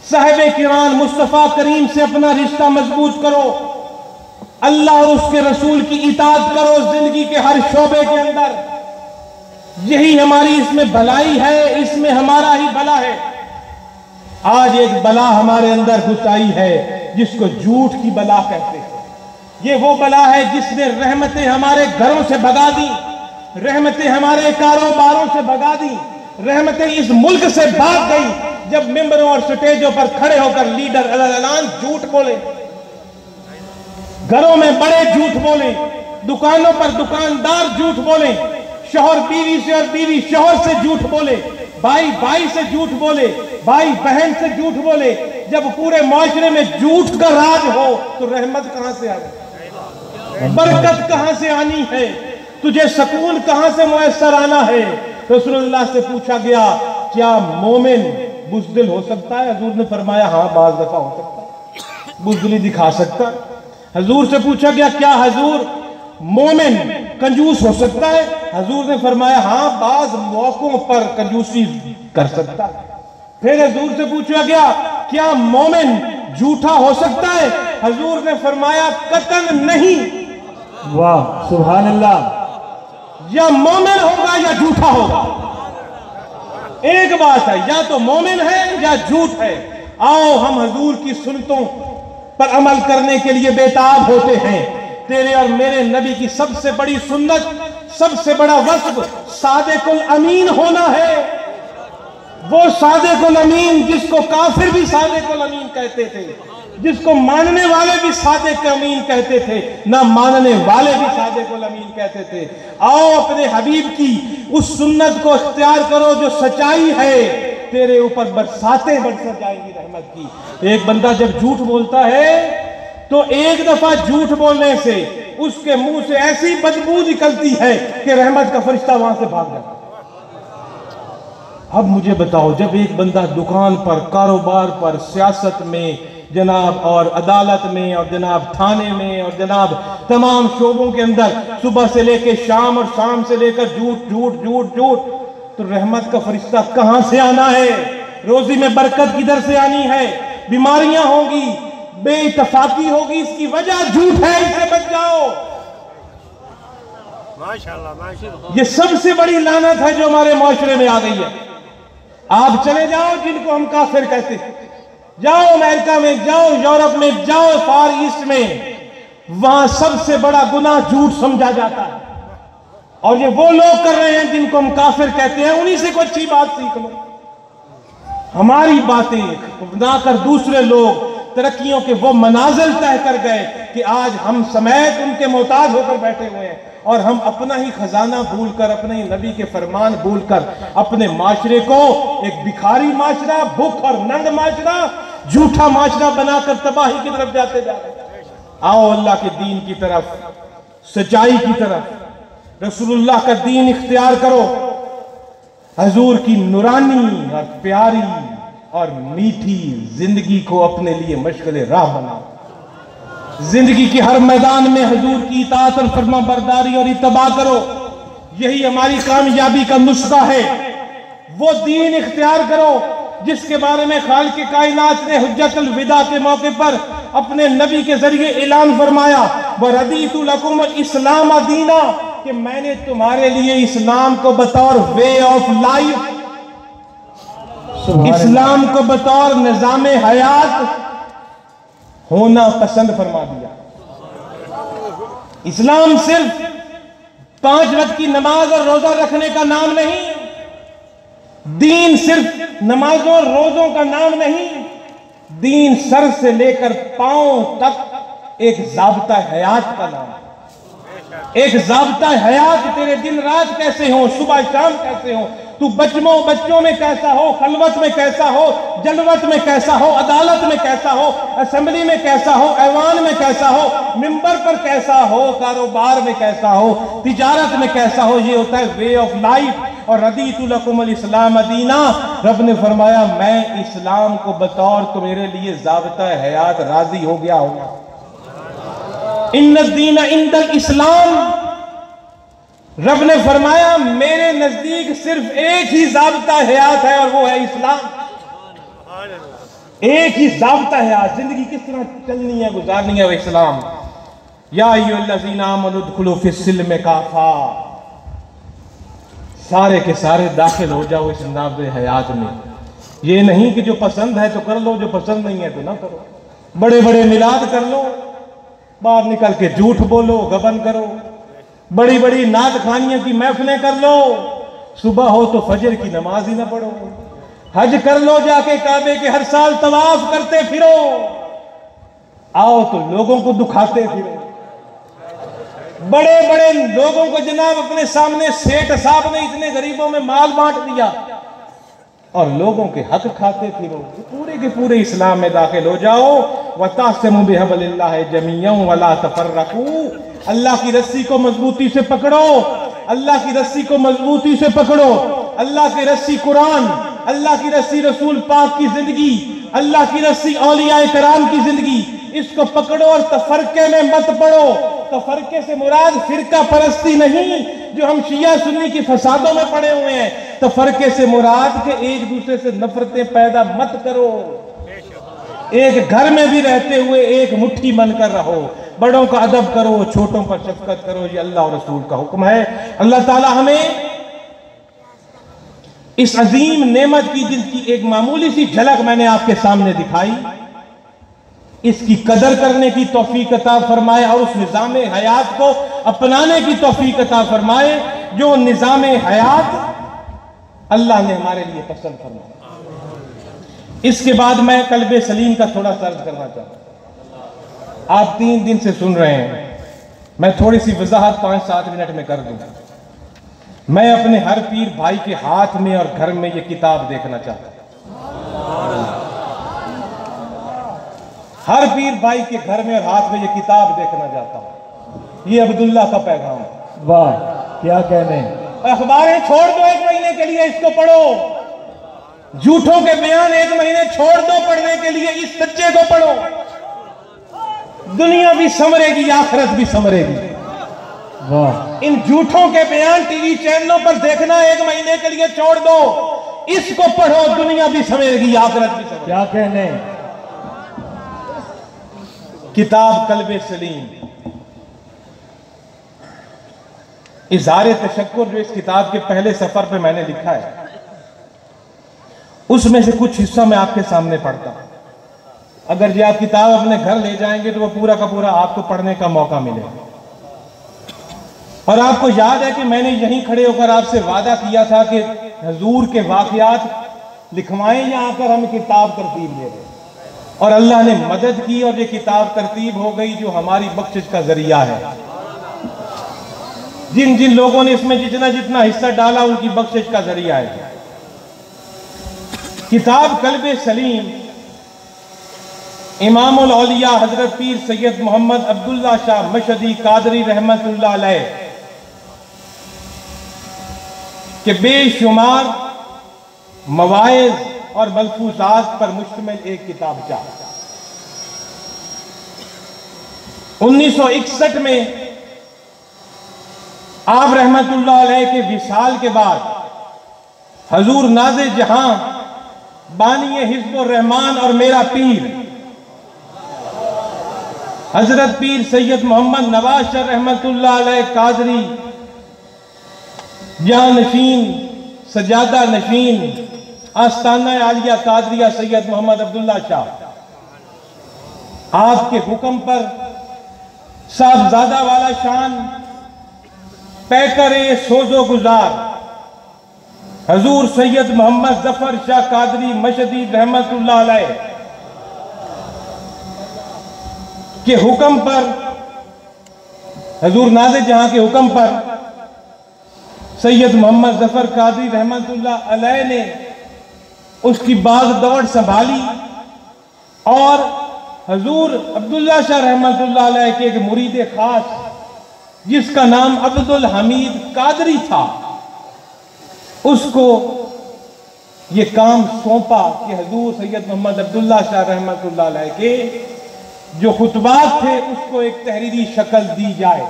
साहिबे किराम मुस्तफा करीम से अपना रिश्ता मजबूत करो, अल्लाह और उसके रसूल की इताअत करो जिंदगी के हर शोबे के अंदर। यही हमारी इसमें भलाई है, इसमें हमारा ही भला है। आज एक बला हमारे अंदर घुस आई है जिसको झूठ की बला कहते हैं। ये वो बला है जिसने रहमतें हमारे घरों से भगा दी, रहमतें हमारे कारोबारों से भगा दी, रहमतें इस मुल्क से भाग गई जब मिंबरों और स्टेजों पर खड़े होकर लीडर अलान झूठ बोले, घरों में बड़े झूठ बोले, दुकानों पर दुकानदार झूठ बोले, शौहर बीवी से और बीवी शौहर से झूठ बोले, भाई भाई से झूठ बोले, भाई बहन से झूठ बोले। जब पूरे माशरे में झूठ का राज हो तो रहमत कहां से आनी, बरकत कहां से आनी है, तुझे सुकून कहां से मुयस्सर आना है। रसूलुल्लाह से पूछा गया, क्या मोमिन बुज़दिल हो सकता है? हुजूर ने फरमाया, हाँ बाज दफा हो सकता है, बुज़दिली दिखा सकता है। हुजूर से पूछा गया, क्या हुजूर मोमिन कंजूस हो सकता है? हुजूर ने फरमाया, हाँ बाज मौकों पर कंजूसी कर सकता है। फिर हुजूर से पूछा गया, क्या मोमिन झूठा हो सकता है? हुजूर ने फरमाया, कतन नहीं। वाह सुभान अल्लाह। या मोमिन होगा या झूठा होगा, एक बात है, या तो मोमिन है या झूठ है। आओ हम हुजूर की सुन्नतों पर अमल करने के लिए बेताब होते हैं। तेरे और मेरे नबी की सबसे बड़ी सुन्नत, सबसे बड़ा वस्फ सादिकुल अमीन होना है। वो सादिकुल अमीन जिसको काफिर भी सादिकुल अमीन कहते थे, जिसको मानने वाले भी सादिक अमीन कहते थे, ना मानने वाले भी सादिकुल अमीन कहते थे। आओ अपने हबीब की उस सुन्नत को इख्तियार करो जो सच्चाई है, तेरे ऊपर बरसातें बरस जाएंगी रहमत की। एक बंदा जब झूठ बोलता है तो एक दफा झूठ बोलने से उसके मुंह से ऐसी बदबू निकलती है कि रहमत का फरिश्ता वहां से भाग जाता है। अब मुझे बताओ, जब एक बंदा दुकान पर, कारोबार पर, सियासत में जनाब, और अदालत में, और जनाब थाने में, और जनाब तमाम शोबों के अंदर सुबह से लेकर शाम और शाम से लेकर झूठ झूठ झूठ झूठ, तो रहमत का फरिश्ता कहां से आना है? रोजी में बरकत किधर से आनी है? बीमारियां होगी, बेइत्तेफाकी होगी, इसकी वजह झूठ है, इससे बच जाओ। माशाअल्लाह, माशाअल्लाह। ये सबसे बड़ी लानत है जो हमारे माशरे में आ गई है। आप चले जाओ जिनको हम काफिर कहते हैं, जाओ अमेरिका में, जाओ यूरोप में, जाओ फार ईस्ट में, वहां सबसे बड़ा गुनाह झूठ समझा जाता है। और ये वो लोग कर रहे हैं जिनको हम काफिर कहते हैं, उन्हीं से कोई अच्छी बात सीख लो। हमारी बातें ना कर दूसरे लोग तरक्कियों के वो मनाजिल तय कर गए कि आज हम समेत उनके मोहताज होकर बैठे हुए हैं, और हम अपना ही खजाना भूलकर, अपने ही नबी के फरमान भूलकर अपने माशरे को एक भिखारी माशरा, भूख और नंग माशरा, झूठा माशरा बनाकर तबाही की तरफ जाते जा रहे हैं। आओ अल्लाह के दीन की तरफ, सच्चाई की तरफ, रसूलुल्लाह का दीन इख्तियार करो। हजूर की नूरानी और प्यारी और मीठी जिंदगी को अपने लिए मशगले राह बनाओ। जिंदगी के हर मैदान में हजूर की इताअत और फरमा बरदारी और इत्तबा करो। यही हमारी कामयाबी का नुस्खा है। वो दीन इख्तियार करो जिसके बारे में खालिक कायनात ने हुज्जतुल विदा के मौके पर अपने नबी के जरिए ऐलान फरमाया, व रदीतु लकुम इस्लाम दीना, कि मैंने तुम्हारे लिए इस्लाम को बतौर वे ऑफ लाइफ, इस्लाम को बतौर निजाम हयात होना पसंद फरमा दिया। इस्लाम सिर्फ 5 वक्त की नमाज और रोजा रखने का नाम नहीं, दीन सिर्फ नमाजों और रोजों का नाम नहीं, दीन सर से लेकर पांव तक एक ज़ाब्ता हयात का नाम है। एक ज़ाब्ता हयात, तेरे दिन रात कैसे हो, सुबह शाम कैसे हो, तू बच्चों में कैसा हो, खलवत में कैसा हो, जलवत में कैसा हो, अदालत में कैसा हो, असेंबली में कैसा हो, ऐवान में कैसा हो, मिंबर पर कैसा हो, कारोबार में कैसा हो, तिजारत में कैसा हो, ये होता है वे ऑफ लाइफ। और रदीतु लकुमुल इस्लाम दीना, रब ने फरमाया मैं इस्लाम को बतौर तुम्हारे लिए ज़ाब्ता हयात राजी हो गया हूं। इन्ना दीन इंदल इस्लाम, रब ने फरमाया मेरे नजदीक सिर्फ एक ही ज़ाब्ता हयात है और वो है इस्लाम। एक ही ज़ाब्ता हयात, जिंदगी किस तरह चलनी है, गुजारनी है, वो इस्लाम। या अय्युहल्लज़ीना आमनू उदखुलू फिस्सिल्म काफ़ा, सारे के सारे दाखिल हो जाओ इस नाज़ हयात में। ये नहीं कि जो पसंद है तो कर लो, जो पसंद नहीं है तो ना करो। बड़े बड़े मिलाद कर लो, बाहर निकल के झूठ बोलो, गबन करो, बड़ी बड़ी नात खानियों की महफिलें कर लो, सुबह हो तो फजर की नमाज ही ना पढ़ो, हज कर लो जाके काबे के हर साल तवाफ करते फिरो, आओ तो लोगों को दुखाते फिरो। बड़े बड़े लोगों को जनाब अपने सामने सेठ साहब ने इतने गरीबों में माल बांट दिया और लोगों के हक खाते फिरो। पूरे के पूरे इस्लाम में दाखिल हो जाओ। वतासिमु बिहब्लिल्लाहि जमीअन वला तफर्रकू, अल्लाह की रस्सी को मजबूती से पकड़ो, अल्लाह की रस्सी को मजबूती से पकड़ो। अल्लाह की रस्सी कुरान, अल्लाह की रस्सी रसूल पाक की जिंदगी, अल्लाह की रस्सी औलिया कराम की जिंदगी, इसको पकड़ो और तफरके में मत पड़ो। तफरके से मुराद फिरका परस्ती नहीं जो हम शिया सुन्नी की फसादों में पड़े हुए हैं। तफरके से मुराद के एक दूसरे से नफरतें पैदा मत करो। एक घर में भी रहते हुए एक मुट्ठी बनकर रहो, बड़ों का अदब करो, छोटों पर शफकत करो। ये अल्लाह और रसूल का हुक्म है। अल्लाह ताला हमें इस अजीम नेमत की, जिसकी एक मामूली सी झलक मैंने आपके सामने दिखाई, इसकी कदर करने की तौफीक अता फरमाए और उस निज़ाम हयात को अपनाने की तौफीक अता फरमाए जो निज़ाम हयात अल्लाह ने हमारे लिए पसंद फरमाया। इसके बाद मैं कल्बे सलीम का थोड़ा सा अर्ज करना चाहता हूं। आप 3 दिन से सुन रहे हैं, मैं थोड़ी सी वजाहत 5-7 मिनट में कर दूंगा। मैं अपने हर पीर भाई के हाथ में और घर में ये किताब देखना चाहता हूं। हर पीर भाई के घर में और हाथ में ये किताब देखना चाहता हूं। ये अब्दुल्ला का पैगाम। वाह क्या कहने। अखबारें छोड़ दो 1 महीने के लिए, इसको पढ़ो। झूठों के बयान 1 महीने छोड़ दो पढ़ने के लिए, इस सच्चे को पढ़ो। दुनिया भी संवरेगी, आखिरत भी संवरेगी। वाह। इन झूठों के बयान टीवी चैनलों पर देखना 1 महीने के लिए छोड़ दो, इसको पढ़ो, दुनिया भी संवरेगी, आखिरत भी संवरेगी। क्या कहने। किताब कल्बे सलीम, इज़हारे तशक्कुर जो इस किताब के पहले सफर पे मैंने लिखा है, उसमें से कुछ हिस्सा मैं आपके सामने पढ़ता हूं। अगर जी आप किताब अपने घर ले जाएंगे तो वो पूरा का पूरा आपको पढ़ने का मौका मिलेगा। और आपको याद है कि मैंने यहीं खड़े होकर आपसे वादा किया था कि हुजूर के वाक़यात लिखवाएं या आकर हम किताब तरतीब दे दें, और अल्लाह ने मदद की और ये किताब तरतीब हो गई जो हमारी बख्शिश का जरिया है। जिन जिन लोगों ने इसमें जितना जितना हिस्सा डाला उनकी बख्शिश का जरिया है। किताब कल्बे सलीम इमामुल औलिया हजरत पीर सैयद मोहम्मद अब्दुल्ला शाह मशदी कादरी रहमतुल्लाह अलैह के बेशुमार मवाइज़ और मलफूजात पर मुश्तमिल एक किताबचा। 1961 में आप रहमतुल्लाह अलैह के विसाल के बाद हजूर नाज़े जहां बानी हिज़्बुर रहमान और मेरा पीर हजरत पीर सैयद मोहम्मद नवाज शाह रहमतुल्लाह अलैह कादरी जान नशीन सजादा नशीन आस्ताना आलिया कादरिया सैयद मोहम्मद अब्दुल्ला शाह आपके हुक्म पर साहबजादा वाला शान पैकरे सोजो गुजार हजूर सैयद मोहम्मद जफर शाह कादरी मशदी रहमतुल्लाह अलैह के हुक्म पर हजूर नाज़े जहां के हुक्म पर सैयद मोहम्मद जफर कादरी रहमतुल्लाह अलैह ने उसकी बाग दौड़ संभाली और हजूर अब्दुल्ला शाह रहमतुल्लाह अलैह के एक मुरीद खास जिसका नाम अब्दुल हमीद कादरी था उसको ये काम सौंपा कि हजूर सैयद मोहम्मद अब्दुल्ला शाह रहमतुल्लाह अलैह के जो खुतबात थे उसको एक तहरीरी शक्ल दी जाए।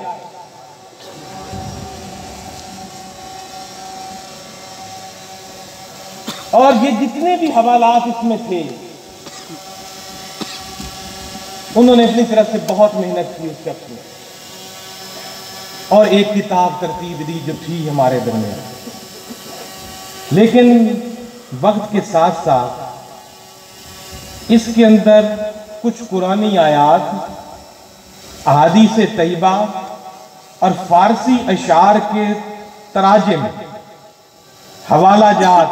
और ये जितने भी हवालात इसमें थे उन्होंने अपनी तरफ से बहुत मेहनत की उस शख्स ने, और एक किताब तरतीब दी जो थी हमारे दरमियान। लेकिन वक्त के साथ साथ इसके अंदर कुछ कुरानी आयात, अहादीस तैयबा और फारसी अशार के तराजिम, हवाला जात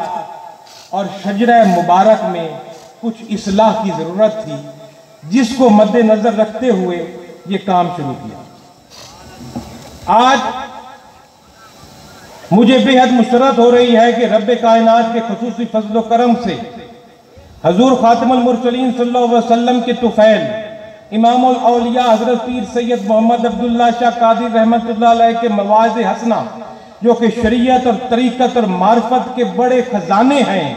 और शजरा मुबारक में कुछ इस्लाह की ज़रूरत थी, जिसको मद्देनजर रखते हुए ये काम शुरू किया। आज मुझे बेहद मुसरत हो रही है कि रब्बे कायनात के खुसूसी फजल करम से हजूर खातिमुल मुरसलीन सल्लल्लाहु अलैहि वसल्लम के तुफैल इमामुल औलिया हजरत पीर सैयद मोहम्मद अब्दुल्ला शाह कादरी रहमतुल्लाह अलैह के मवाज़े हसना जो कि शरीयत और तरीक़त और मार्फत के बड़े खजाने हैं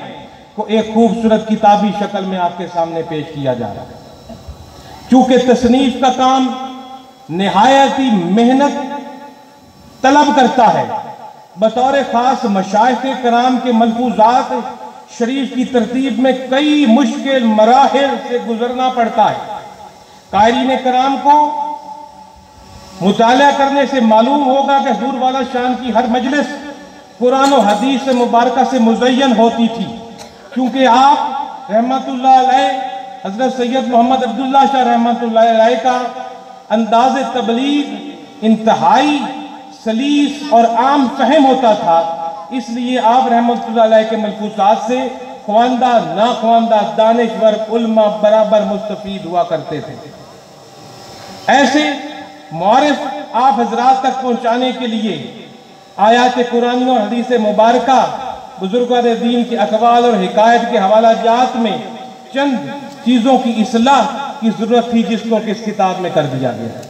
को एक खूबसूरत किताबी शक्ल में आपके सामने पेश किया जा रहा है। चूंकि तसनीफ का काम निहायत ही मेहनत तलब करता है, बतौर खास मशाइख़ कराम के मलफूजात शरीफ की तरतीब में कई मुश्किल मराहिल से गुजरना पड़ता है। कायरीन कराम को मुताला करने से मालूम होगा कि हुजूर वाला शान की हर मजलिस कुरान और हदीस से मुबारका से मुज़य्यन होती थी, क्योंकि आप रहमतुल्लाह अलैह हजरत सैयद मोहम्मद अब्दुल्ला शाह रहमतुल्लाह अलैह का अंदाज़ तबलीग इंतहाई सलीस और आम फहम होता था। इसलिए आप रहमतुल्लाह अलैह के मलफूजात से ख्वांदा नाख्वांदा दानिश्वर उल्मा बराबर मुस्तफीद हुआ करते थे। ऐसे मुआरिफ आप हजरात तक पहुँचाने के लिए आयात कुरानी और हदीस मुबारका, बुजुर्गान दीन के अक़वाल और हिकायत के हवाला जात में चंद चीज़ों की इस्लाह की ज़रूरत थी, जिसको किस किताब में कर दिया गया।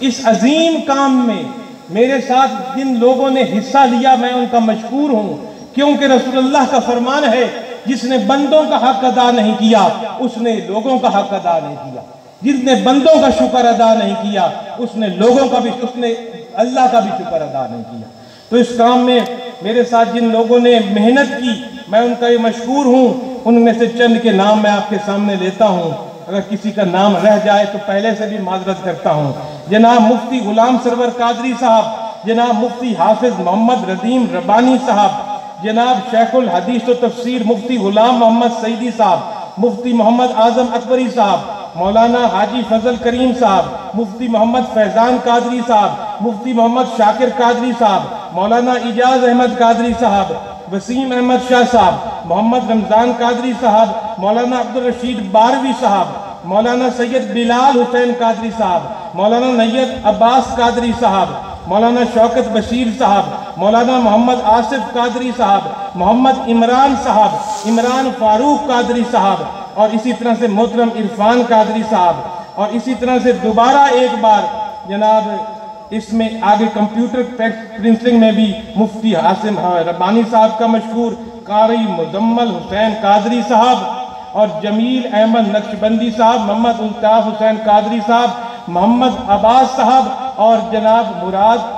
इस अजीम काम में मेरे साथ जिन लोगों ने हिस्सा लिया मैं उनका मशकूर हूँ, क्योंकि रसूलुल्लाह का फरमान है जिसने बंदों का हक अदा नहीं किया उसने लोगों का हक अदा नहीं किया, जिसने बंदों का शुक्र अदा नहीं किया उसने लोगों का भी, उसने अल्लाह का भी शुक्र अदा नहीं किया। तो इस काम में मेरे साथ जिन लोगों ने मेहनत की मैं उनका ये मशकूर हूँ। उनमें से चंद के नाम मैं आपके सामने लेता हूँ, अगर किसी का नाम रह जाए तो पहले से भी माजरत करता हूँ। जनाब मुफ्ती गुलाम सरवर कादरी साहब, जनाब मुफ्ती हाफिज मोहम्मद रदीम रबानी साहब, जनाब शेखुल हदीस व तफसीर मुफ्ती गुलाम मोहम्मद सईदी साहब, मुफ्ती मोहम्मद आजम अकबरी साहब, मौलाना हाजी फजल करीम साहब, मुफ्ती मोहम्मद फैजान कादरी साहब, मुफ्ती मोहम्मद शाकिर कादरी साहब, मौलाना इजाज अहमद कादरी साहब, वसीम अहमद शाह साहब, मोहम्मद रमजान कादरी साहब, मौलाना अब्दुल रशीद बारवी साहब, मौलाना सैयद बिलाल हुसैन कादरी साहब, मौलाना नैयद अब्बास कादरी साहब, मौलाना शौकत बशीर साहब, मौलाना मोहम्मद आसिफ कादरी साहब, मोहम्मद इमरान साहब, इमरान फारूक कादरी साहब, और इसी तरह से मोहतरम इरफान कादरी साहब, और इसी तरह से दोबारा एक बार जनाब इसमें आगे कंप्यूटर प्रिंटिंग में भी मुफ्ती हासिम रब्बानी साहब का मशहूर कारी मुजम्मल हुसैन कादरी साहब, और जमील अहमद नक्शबंदी साहब, मोहम्मद उल्ताफ हुसैन कादरी साहब, मोहम्मद अब्बास साहब, और जनाब मुराद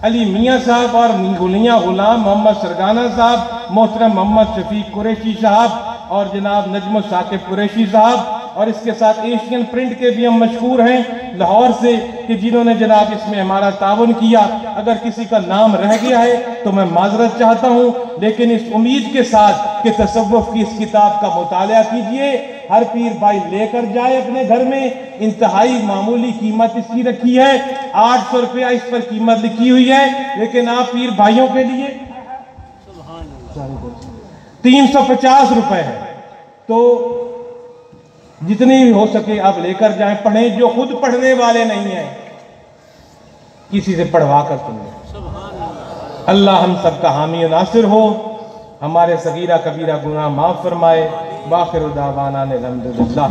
अली मियाँ साहब, और गुलिया गुलाम मोहम्मद सरगाना साहब, मोहतरम मोहम्मद शफीक कुरैशी साहब, और जनाब नजम साकिब कुरैशी साहब, और इसके साथ एशियन प्रिंट के भी हम मशहूर हैं लाहौर से कि जिन्होंने जनाब इसमें हमारा ताउन किया। अगर किसी का नाम रह गया है तो मैं माजरत चाहता हूँ, लेकिन इस उम्मीद के साथ कि तसव्वुफ की इस किताब का मुताला कीजिए, हर पीर भाई लेकर जाए अपने घर में। इंतहाई मामूली कीमत इसकी रखी है, 800 रुपया इस पर कीमत लिखी हुई है, लेकिन आप पीर भाइयों के लिए 350 रुपए है। तो जितनी भी हो सके आप लेकर जाएं, पढ़ें। जो खुद पढ़ने वाले नहीं हैं किसी से पढ़वा कर सुनें। अल्लाह हम सबका हामी नासिर हो, हमारे सगीरा कबीरा गुनाह माफ फरमाए। बाखिर दावाना अल्हम्दुलिल्लाह।